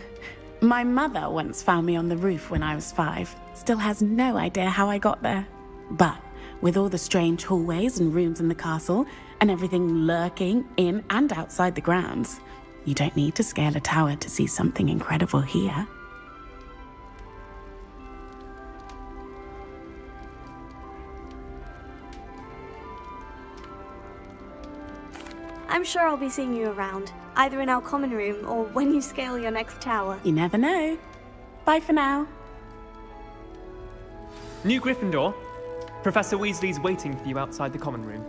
My mother once found me on the roof when I was 5. Still has no idea how I got there. But with all the strange hallways and rooms in the castle, and everything lurking in and outside the grounds, you don't need to scale a tower to see something incredible here. I'm sure I'll be seeing you around, either in our common room or when you scale your next tower. You never know. Bye for now. New Gryffindor. Professor Weasley's waiting for you outside the common room.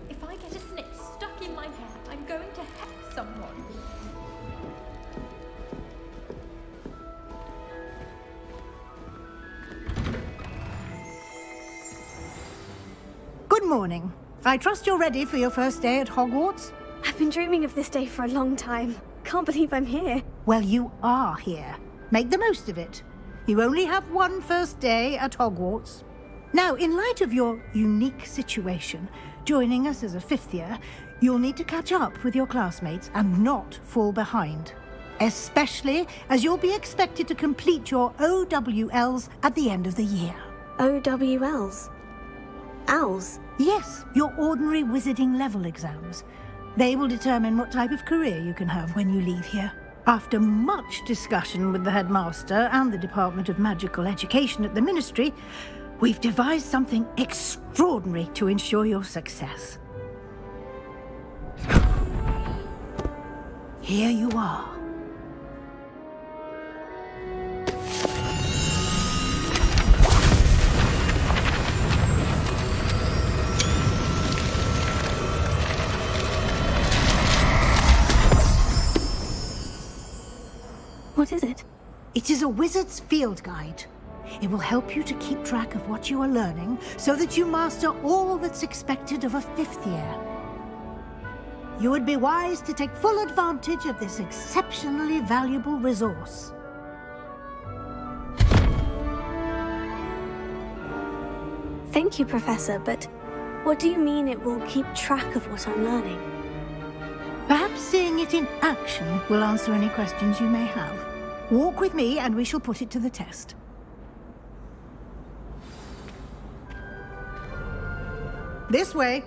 If I get a snip stuck in my hair, I'm going to hex someone. Good morning. I trust you're ready for your first day at Hogwarts? I've been dreaming of this day for a long time. Can't believe I'm here. Well, you are here. Make the most of it. You only have one first day at Hogwarts. Now, in light of your unique situation, joining us as a 5th year, you'll need to catch up with your classmates and not fall behind. Especially as you'll be expected to complete your OWLs at the end of the year. OWLs? Owls? Yes, your ordinary wizarding level exams. They will determine what type of career you can have when you leave here. After much discussion with the headmaster and the Department of Magical Education at the Ministry, we've devised something extraordinary to ensure your success. Here you are. Wizard's Field Guide. It will help you to keep track of what you are learning so that you master all that's expected of a 5th year. You would be wise to take full advantage of this exceptionally valuable resource. Thank you, Professor, but what do you mean it will keep track of what I'm learning? Perhaps seeing it in action will answer any questions you may have. Walk with me and we shall put it to the test. This way.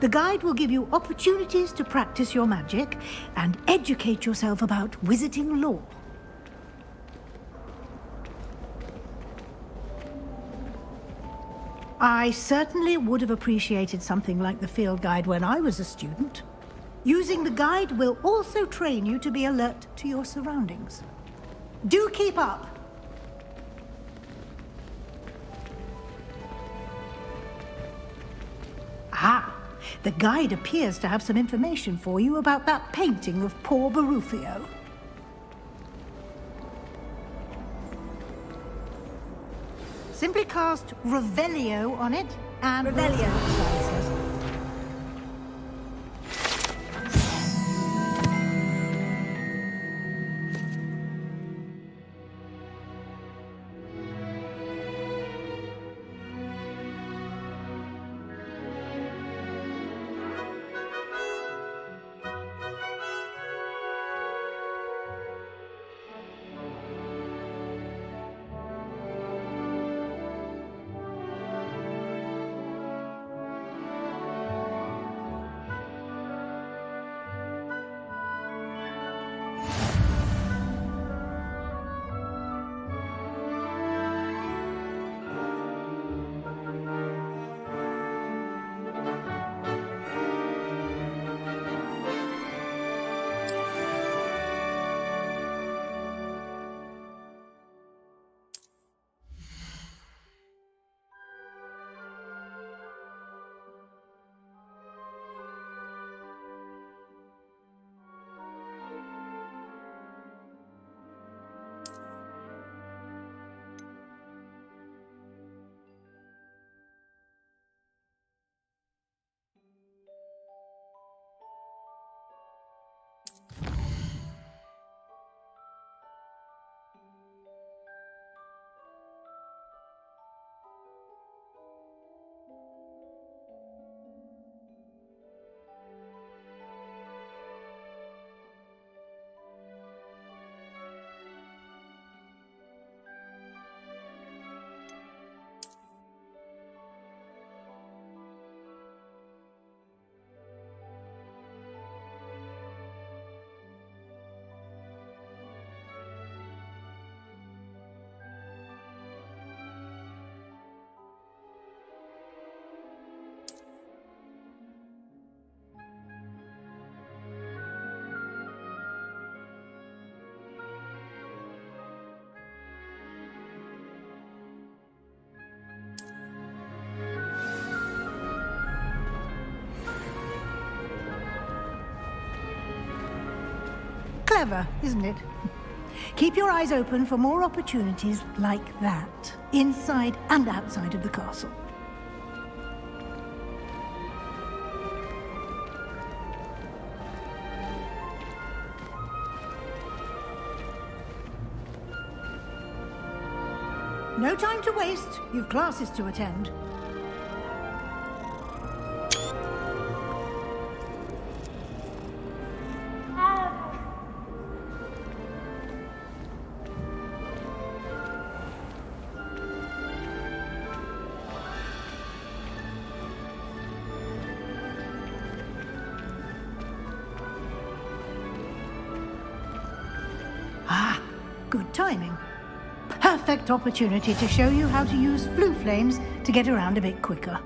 The guide will give you opportunities to practice your magic and educate yourself about wizarding lore. I certainly would have appreciated something like the field guide when I was a student. Using the guide will also train you to be alert to your surroundings. Do keep up! Ah! The guide appears to have some information for you about that painting of poor Barufio. Simply cast Revelio on it, and... Revelio. Clever, isn't it? Keep your eyes open for more opportunities like that, inside and outside of the castle. No time to waste. You've classes to attend. Good timing. Perfect opportunity to show you how to use flue flames to get around a bit quicker.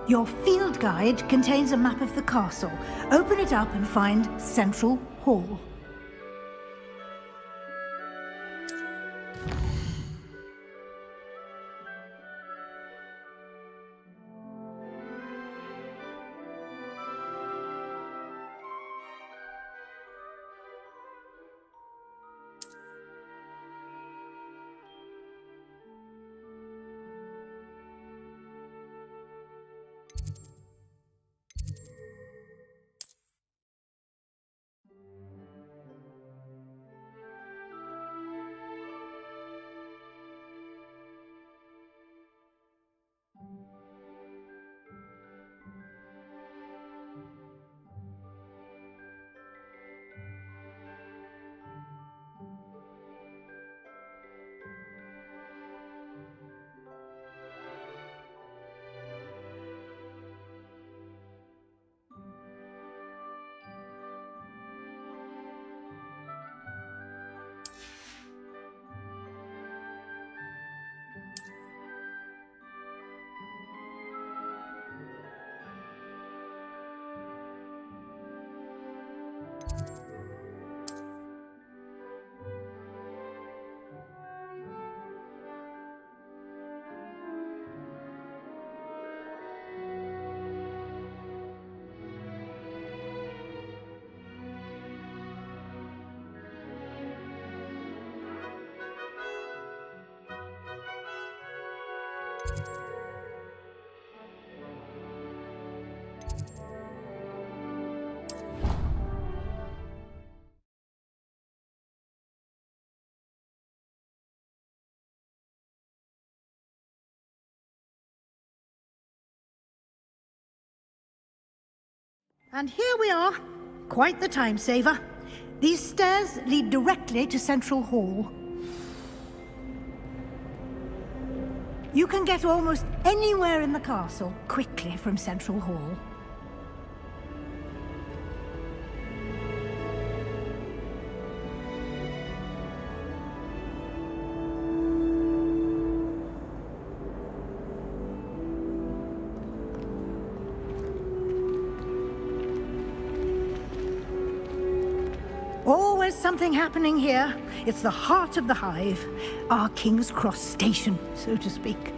Your field guide contains a map of the castle. Open it up and find Central Hall. And here we are. Quite the time saver. These stairs lead directly to Central Hall. You can get almost anywhere in the castle quickly from Central Hall. Always something happening here. It's the heart of the hive. Our King's Cross station, so to speak.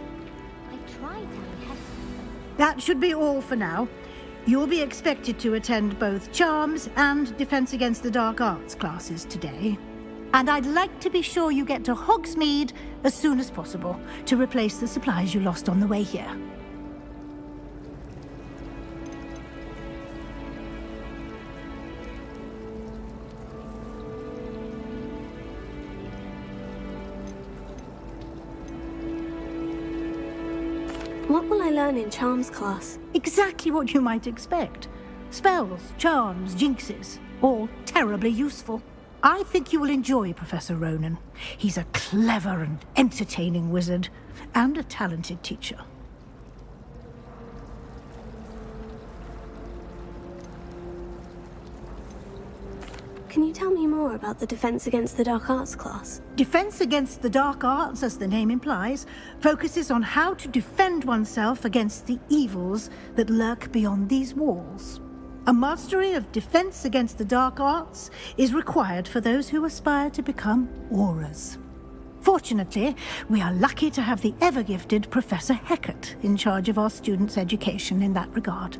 That should be all for now. You'll be expected to attend both Charms and Defense Against the Dark Arts classes today. And I'd like to be sure you get to Hogsmeade as soon as possible to replace the supplies you lost on the way here. What will I learn in Charms class? Exactly what you might expect. Spells, charms, jinxes, all terribly useful. I think you will enjoy Professor Ronan. He's a clever and entertaining wizard, and a talented teacher. Can you tell me more about the Defense Against the Dark Arts class? Defense Against the Dark Arts, as the name implies, focuses on how to defend oneself against the evils that lurk beyond these walls. A mastery of Defense Against the Dark Arts is required for those who aspire to become Aurors. Fortunately, we are lucky to have the ever-gifted Professor Hecat in charge of our students' education in that regard.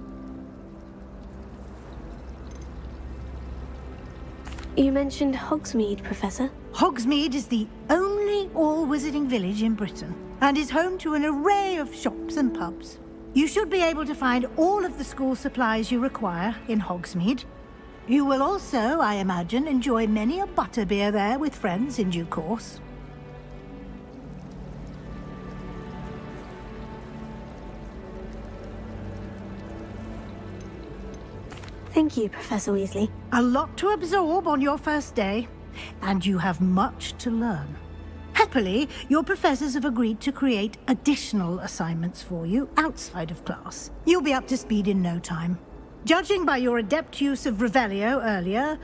You mentioned Hogsmeade, Professor. Hogsmeade is the only all-wizarding village in Britain, and is home to an array of shops and pubs. You should be able to find all of the school supplies you require in Hogsmeade. You will also, I imagine, enjoy many a butterbeer there with friends in due course. Thank you, Professor Weasley. A lot to absorb on your first day, and you have much to learn. Happily, your professors have agreed to create additional assignments for you outside of class. You'll be up to speed in no time. Judging by your adept use of Revelio earlier,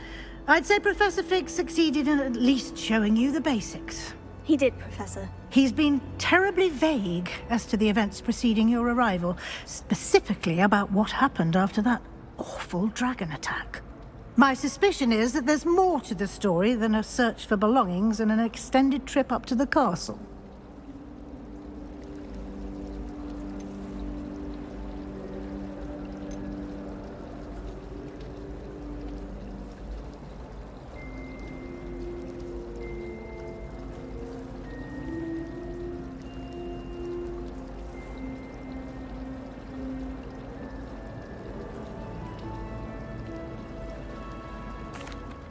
I'd say Professor Fig succeeded in at least showing you the basics. He did, Professor. He's been terribly vague as to the events preceding your arrival, specifically about what happened after that awful dragon attack. My suspicion is that there's more to the story than a search for belongings and an extended trip up to the castle.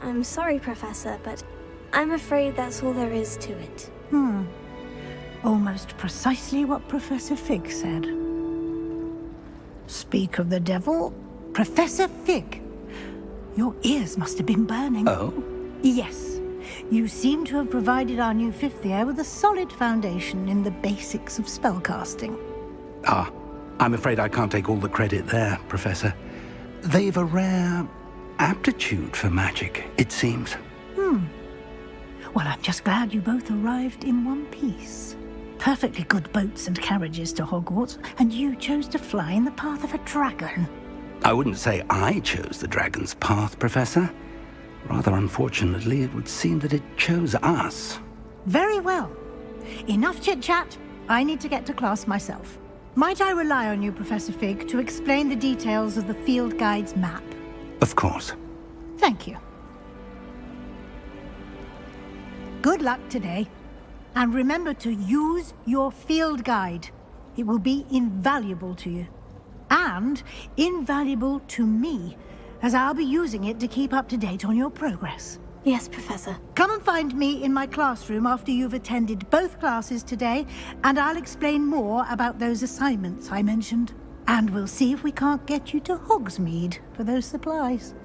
I'm sorry, Professor, but I'm afraid that's all there is to it. Almost precisely what Professor Fig said. Speak of the devil, Professor Fig. Your ears must have been burning. Oh? Yes. You seem to have provided our new fifth year with a solid foundation in the basics of spellcasting. Ah, I'm afraid I can't take all the credit there, Professor. They've a rare aptitude for magic, it seems. Well, I'm just glad you both arrived in one piece. Perfectly good boats and carriages to Hogwarts, and you chose to fly in the path of a dragon. I wouldn't say I chose the dragon's path, Professor. Rather unfortunately, it would seem that it chose us. Very well. Enough chit-chat. I need to get to class myself. Might I rely on you, Professor Fig, to explain the details of the field guide's map? Of course. Thank you. Good luck today. And remember to use your field guide. It will be invaluable to you. And invaluable to me, as I'll be using it to keep up to date on your progress. Yes, Professor. Come and find me in my classroom after you've attended both classes today, and I'll explain more about those assignments I mentioned. And we'll see if we can't get you to Hogsmeade for those supplies.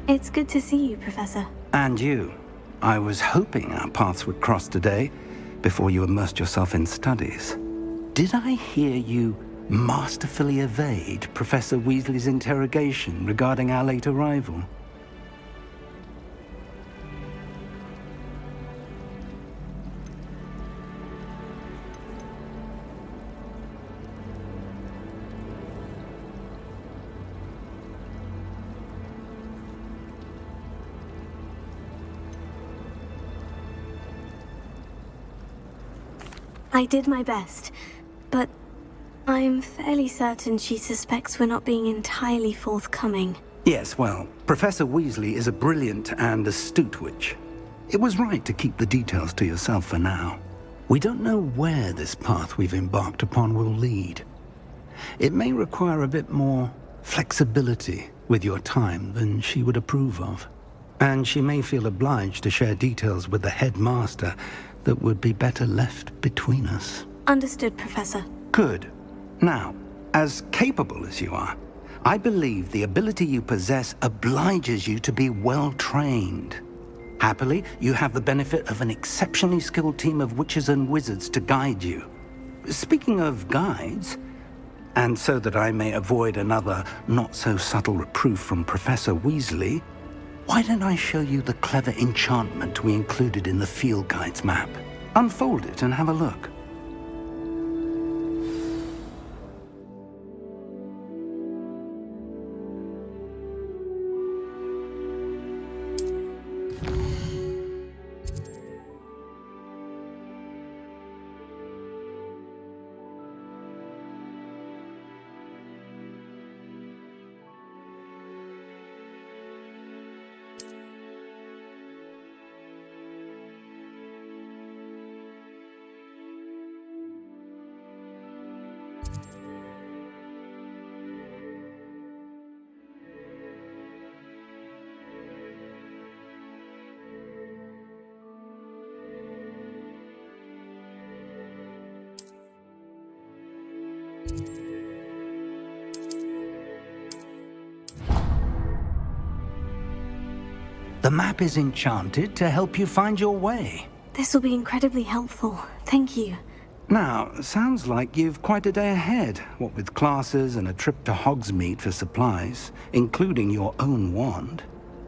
It's good to see you, Professor. And you. I was hoping our paths would cross today, before you immersed yourself in studies. Did I hear you masterfully evade Professor Weasley's interrogation regarding our late arrival? I did my best, but I'm fairly certain she suspects we're not being entirely forthcoming. Yes, well, Professor Weasley is a brilliant and astute witch. It was right to keep the details to yourself for now. We don't know where this path we've embarked upon will lead. It may require a bit more flexibility with your time than she would approve of. And she may feel obliged to share details with the headmaster that would be better left between us. Understood, Professor. Good. Now, as capable as you are, I believe the ability you possess obliges you to be well trained. Happily, you have the benefit of an exceptionally skilled team of witches and wizards to guide you. Speaking of guides, and so that I may avoid another not-so-subtle reproof from Professor Weasley, why don't I show you the clever enchantment we included in the field guide's map? Unfold it and have a look. The map is enchanted to help you find your way. This will be incredibly helpful. Thank you. Now, sounds like you've quite a day ahead, what with classes and a trip to Hogsmeade for supplies, including your own wand.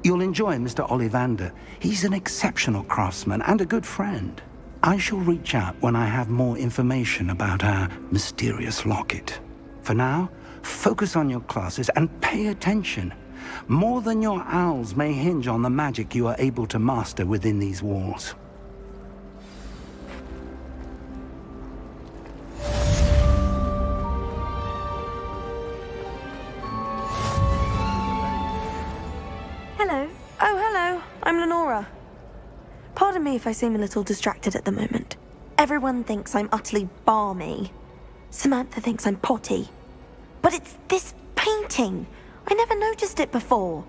You'll enjoy Mr. Ollivander. He's an exceptional craftsman and a good friend. I shall reach out when I have more information about our mysterious locket. For now, focus on your classes and pay attention. More than your owls may hinge on the magic you are able to master within these walls. Hello. Oh, hello. I'm Lenora. Pardon me if I seem a little distracted at the moment. Everyone thinks I'm utterly balmy. Samantha thinks I'm potty. But it's this painting. I never noticed it before.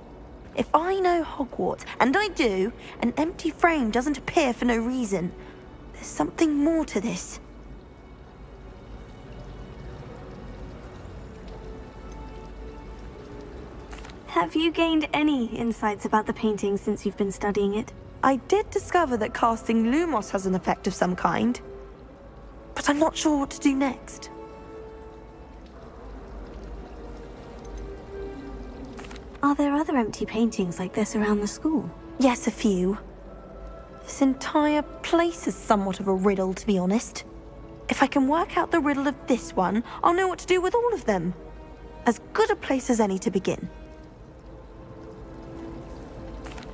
If I know Hogwarts, and I do, an empty frame doesn't appear for no reason. There's something more to this. Have you gained any insights about the painting since you've been studying it? I did discover that casting Lumos has an effect of some kind, but I'm not sure what to do next. Are there other empty paintings like this around the school? Yes, a few. This entire place is somewhat of a riddle, to be honest. If I can work out the riddle of this one, I'll know what to do with all of them. As good a place as any to begin.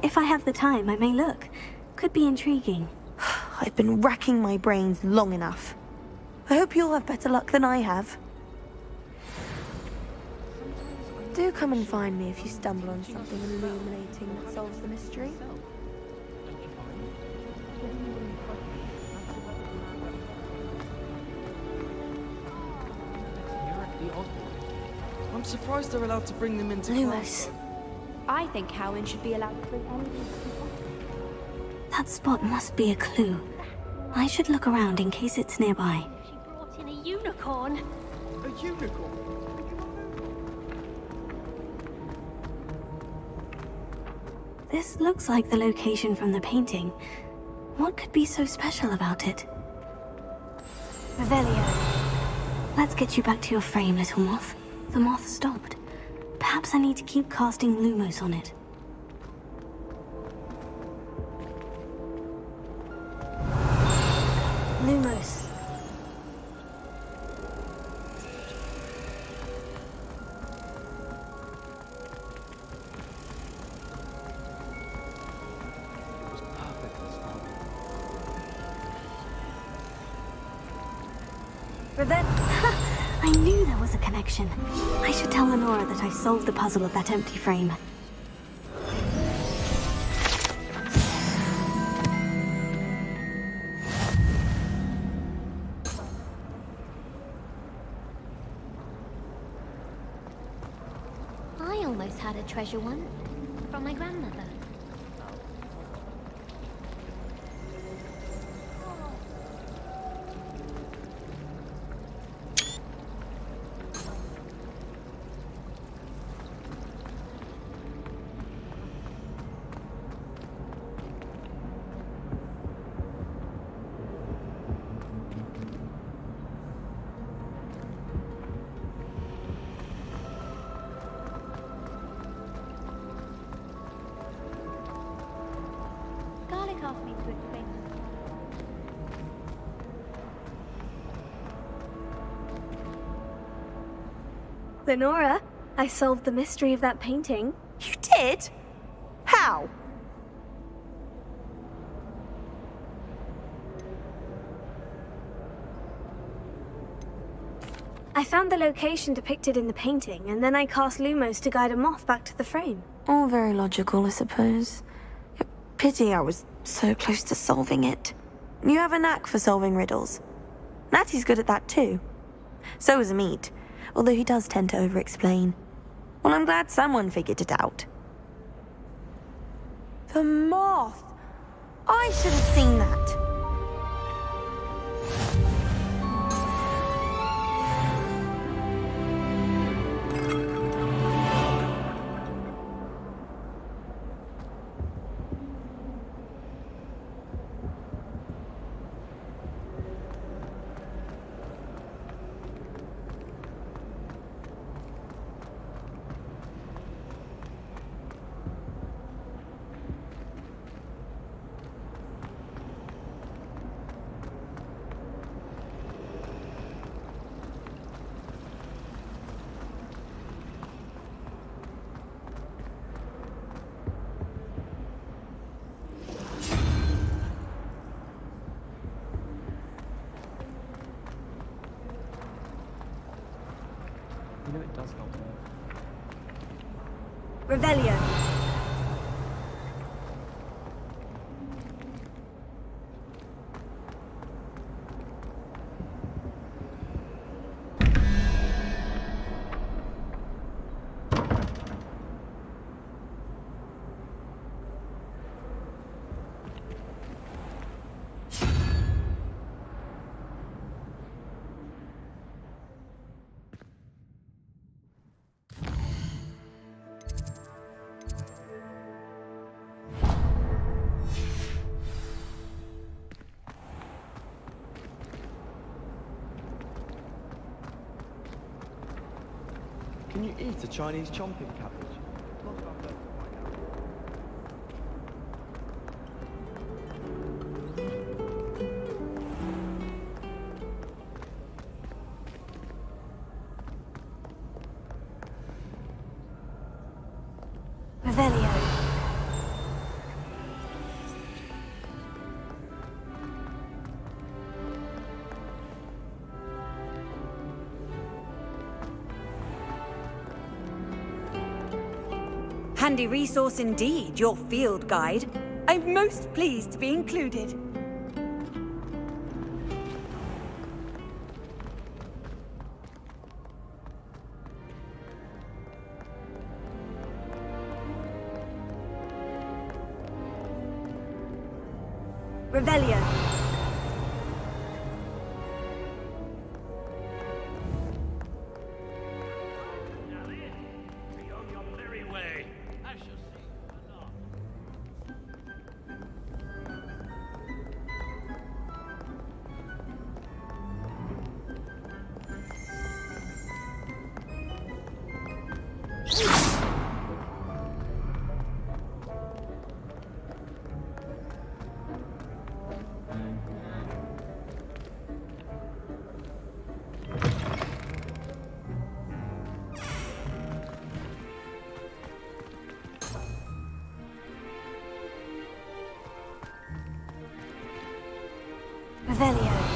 If I have the time, I may look. Could be intriguing. I've been racking my brains long enough. I hope you'll have better luck than I have. Do come and find me if you stumble on something illuminating that solves the mystery. I'm surprised they're allowed to bring them into class. I think Howin should be allowed to bring anything. That spot must be a clue. I should look around in case it's nearby. She brought in a unicorn. A unicorn? This looks like the location from the painting. What could be so special about it? Revelio. Let's get you back to your frame, little moth. The moth stopped. Perhaps I need to keep casting Lumos on it. Lumos. I knew there was a connection. I should tell Lenora that I solved the puzzle of that empty frame. I almost had a treasure one from my grandmother. Lenora, I solved the mystery of that painting. You did? How? I found the location depicted in the painting, and then I cast Lumos to guide a moth back to the frame. All very logical, I suppose. Pity I was so close to solving it. You have a knack for solving riddles. Natty's good at that too. So is Amit, although he does tend to over-explain. Well, I'm glad someone figured it out. The moth! I should have seen that. You know it does help me. Revelio. Can you eat a Chinese chomping cabbage? Revelio. handy resource indeed, your field guide. I'm most pleased to be included. Revelio. Revelio.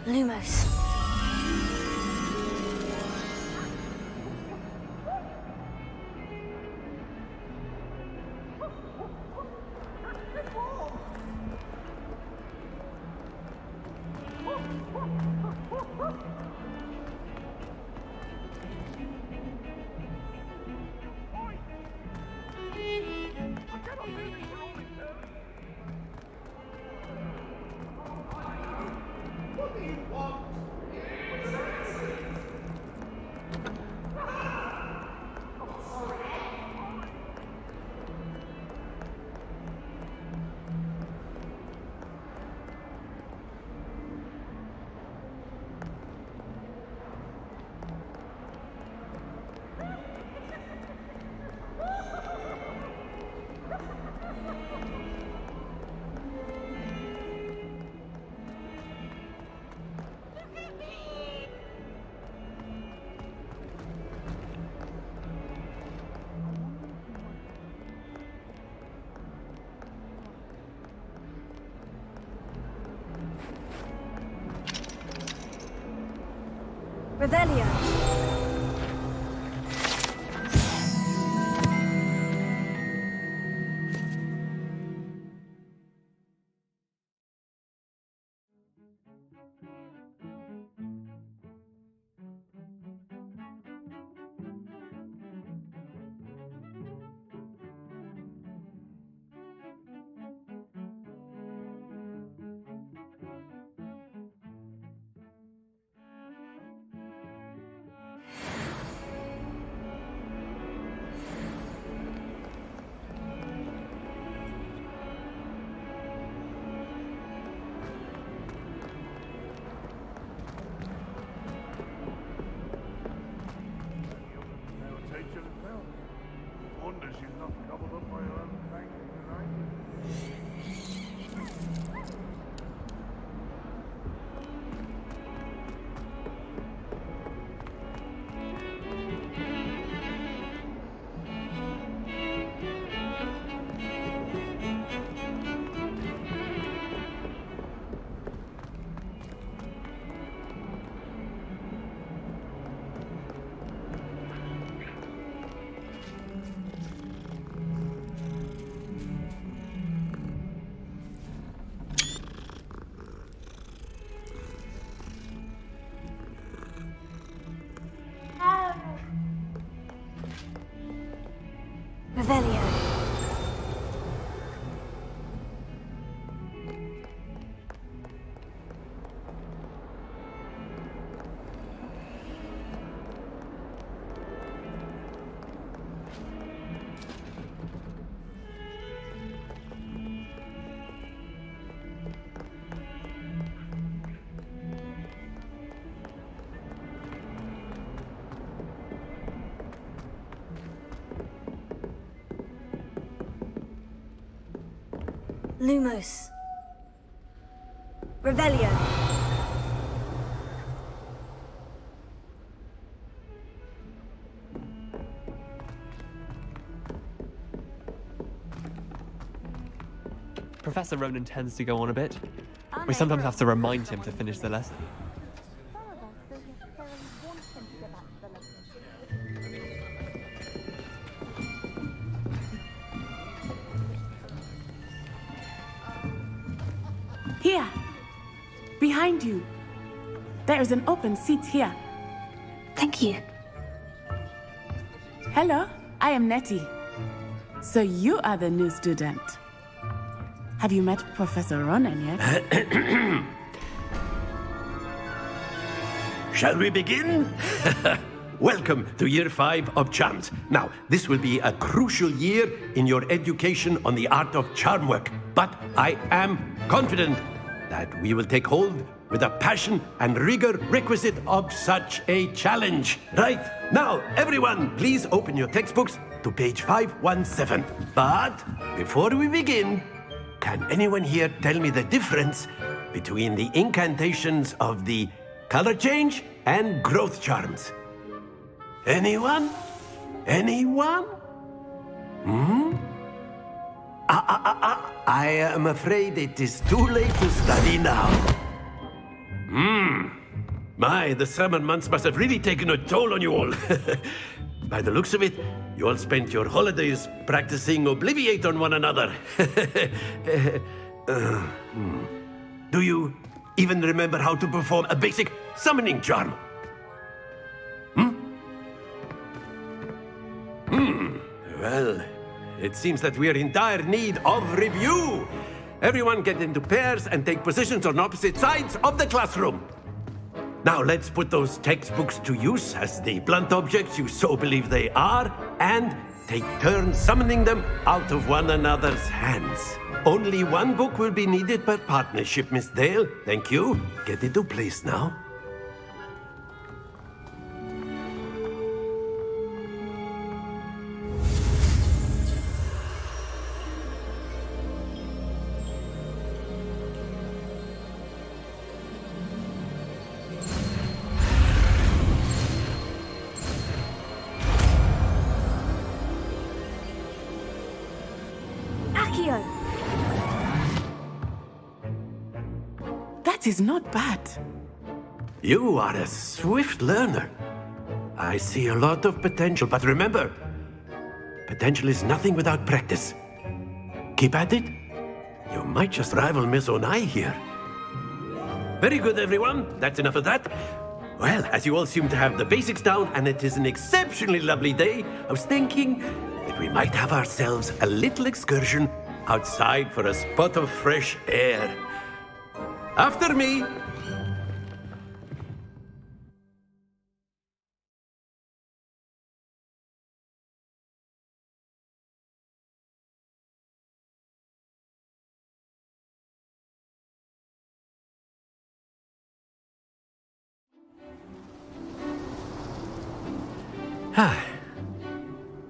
Lumos. Revelio. Lumos. Revelio. Professor Ronan tends to go on a bit. We sometimes have to remind him to finish the lesson. Here. Behind you. There is an open seat here. Thank you. Hello, I am Nettie. So you are the new student. Have you met Professor Ronan yet? Shall we begin? Welcome to Year 5 of Charms. Now, this will be a crucial year in your education on the art of charm work. But I am confident that we will take hold with the passion and rigor requisite of such a challenge. Right, now, everyone, please open your textbooks to page 517. But before we begin, can anyone here tell me the difference between the incantations of the color change and growth charms? Anyone? Anyone? I am afraid it is too late to study now. My, the summer months must have really taken a toll on you all. By the looks of it, you all spent your holidays practicing Obliviate on one another. Do you even remember how to perform a basic summoning charm? Well, it seems that we are in dire need of review. Everyone get into pairs and take positions on opposite sides of the classroom. Now let's put those textbooks to use as the blunt objects you so believe they are, and take turns summoning them out of one another's hands. Only one book will be needed per partnership, Miss Dale. Thank you. Get into place now. That is not bad. You are a swift learner. I see a lot of potential, but remember, potential is nothing without practice. Keep at it. You might just rival Miss Onai here. Very good, everyone. That's enough of that. Well, as you all seem to have the basics down, and it is an exceptionally lovely day, I was thinking that we might have ourselves a little excursion outside for a spot of fresh air. After me.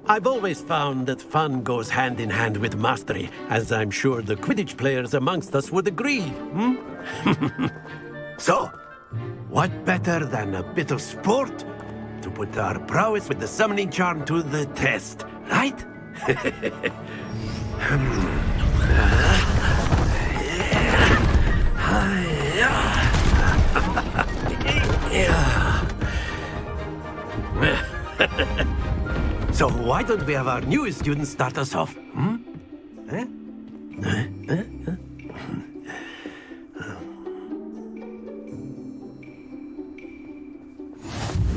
I've always found that fun goes hand in hand with mastery, as I'm sure the Quidditch players amongst us would agree. So, what better than a bit of sport to put our prowess with the summoning charm to the test, right? So why don't we have our newest student start us off?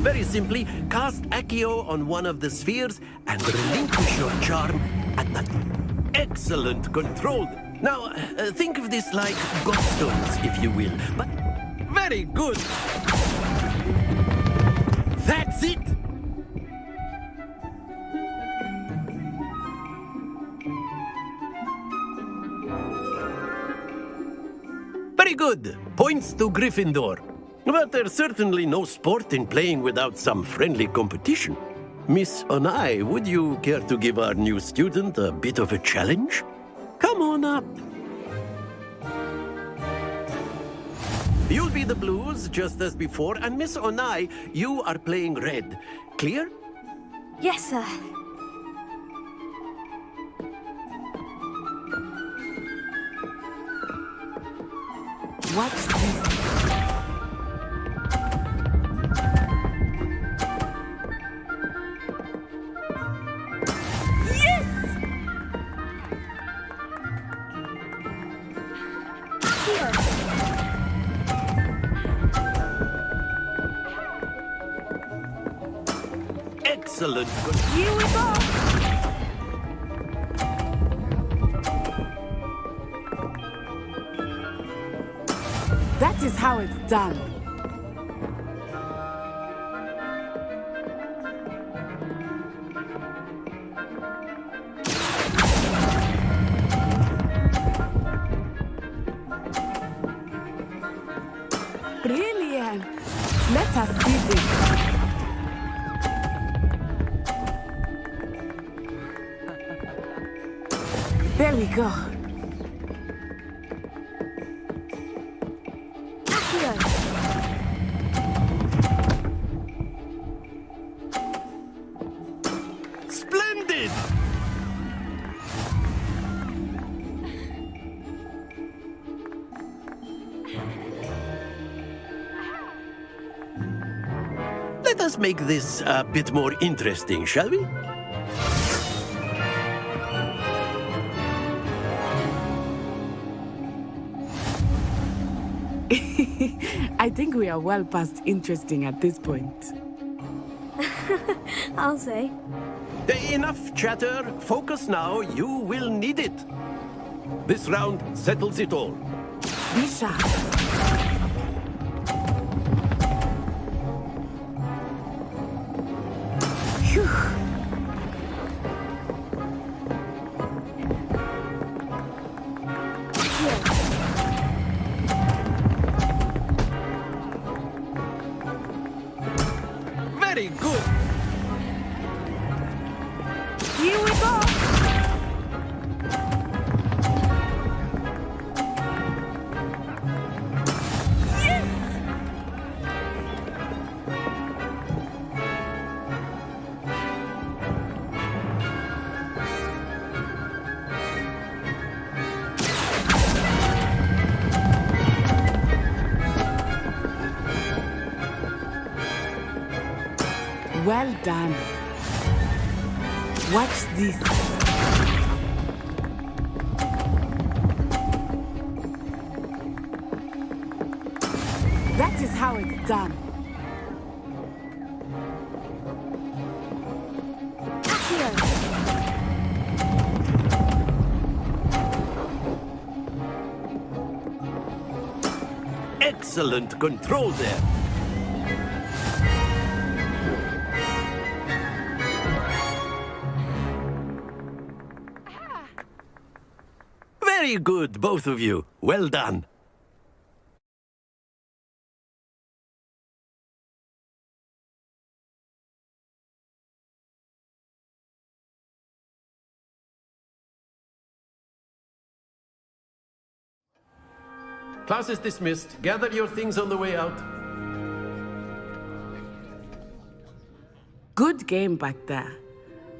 Very simply, cast Accio on one of the spheres and relinquish your charm at that excellent control. Now, think of this like godstones, if you will, but very good. That's it. Very good. Points to Gryffindor. But there's certainly no sport in playing without some friendly competition. Miss Onai, would you care to give our new student a bit of a challenge? Come on up. You'll be the blues, just as before, and Miss Onai, you are playing red. Clear? Yes, sir. What's this? Excellent. Here we go. That is how it's done. Brilliant. Let us see this. There we go. Splendid! Let us make this a bit more interesting, shall we? I think we are well past interesting at this point. I'll say. Enough chatter. Focus now. You will need it. This round settles it all. Be sharp. Phew. Very good. Here we go. Well done. Watch this. That is how it's done. Excellent control there. Very good, both of you. Well done. Class is dismissed. Gather your things on the way out. Good game back there.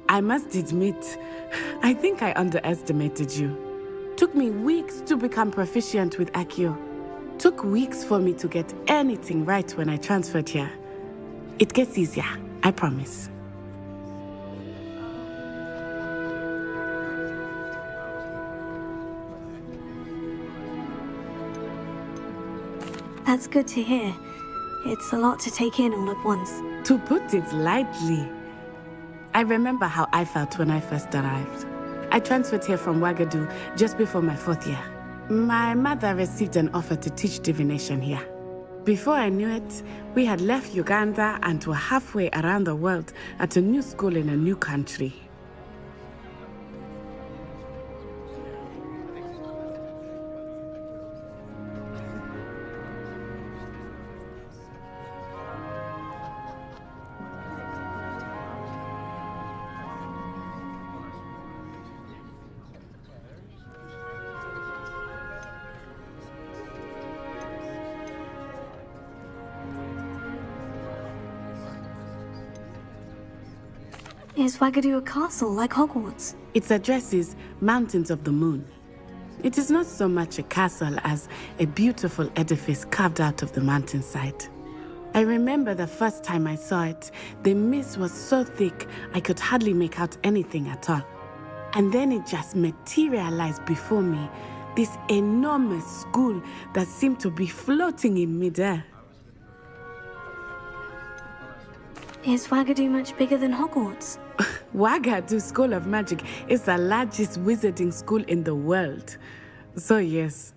I must admit, I think I underestimated you. Took me weeks to become proficient with Accio. Took weeks for me to get anything right when I transferred here. It gets easier, I promise. That's good to hear. It's a lot to take in all at once. To put it lightly, I remember how I felt when I first arrived. I transferred here from Ouagadougou just before my 4th year. My mother received an offer to teach divination here. Before I knew it, we had left Uganda and were halfway around the world at a new school in a new country. Is Wagadu a castle like Hogwarts? Its address is Mountains of the Moon. It is not so much a castle as a beautiful edifice carved out of the mountainside. I remember the first time I saw it, the mist was so thick I could hardly make out anything at all. And then it just materialized before me, this enormous school that seemed to be floating in midair. Is Wagadu much bigger than Hogwarts? Wagadu School of Magic is the largest wizarding school in the world. So yes,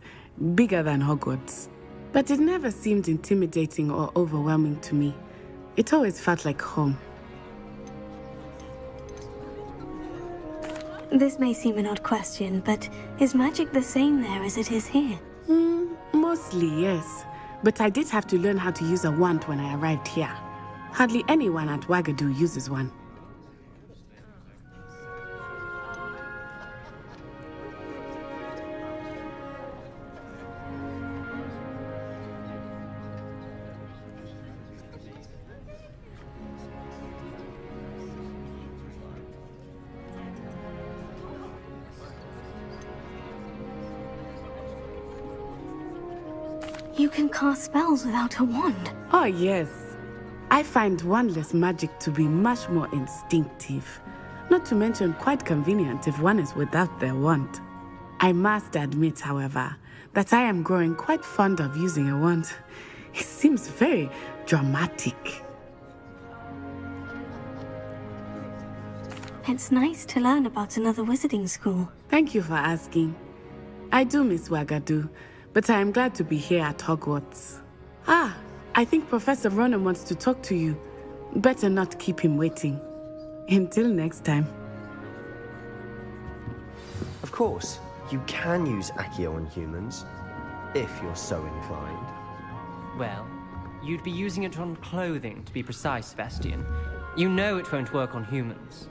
bigger than Hogwarts. But it never seemed intimidating or overwhelming to me. It always felt like home. This may seem an odd question, but is magic the same there as it is here? Mostly, yes. But I did have to learn how to use a wand when I arrived here. Hardly anyone at Wagadu uses one. You can cast spells without a wand. Oh, yes. I find wandless magic to be much more instinctive. Not to mention quite convenient if one is without their wand. I must admit, however, that I am growing quite fond of using a wand. It seems very dramatic. It's nice to learn about another wizarding school. Thank you for asking. I do miss Wagadu, but I am glad to be here at Hogwarts. Ah, I think Professor Ronan wants to talk to you. Better not keep him waiting. Until next time. Of course, you can use Accio on humans, if you're so inclined. Well, you'd be using it on clothing, to be precise, Sebastian. You know it won't work on humans.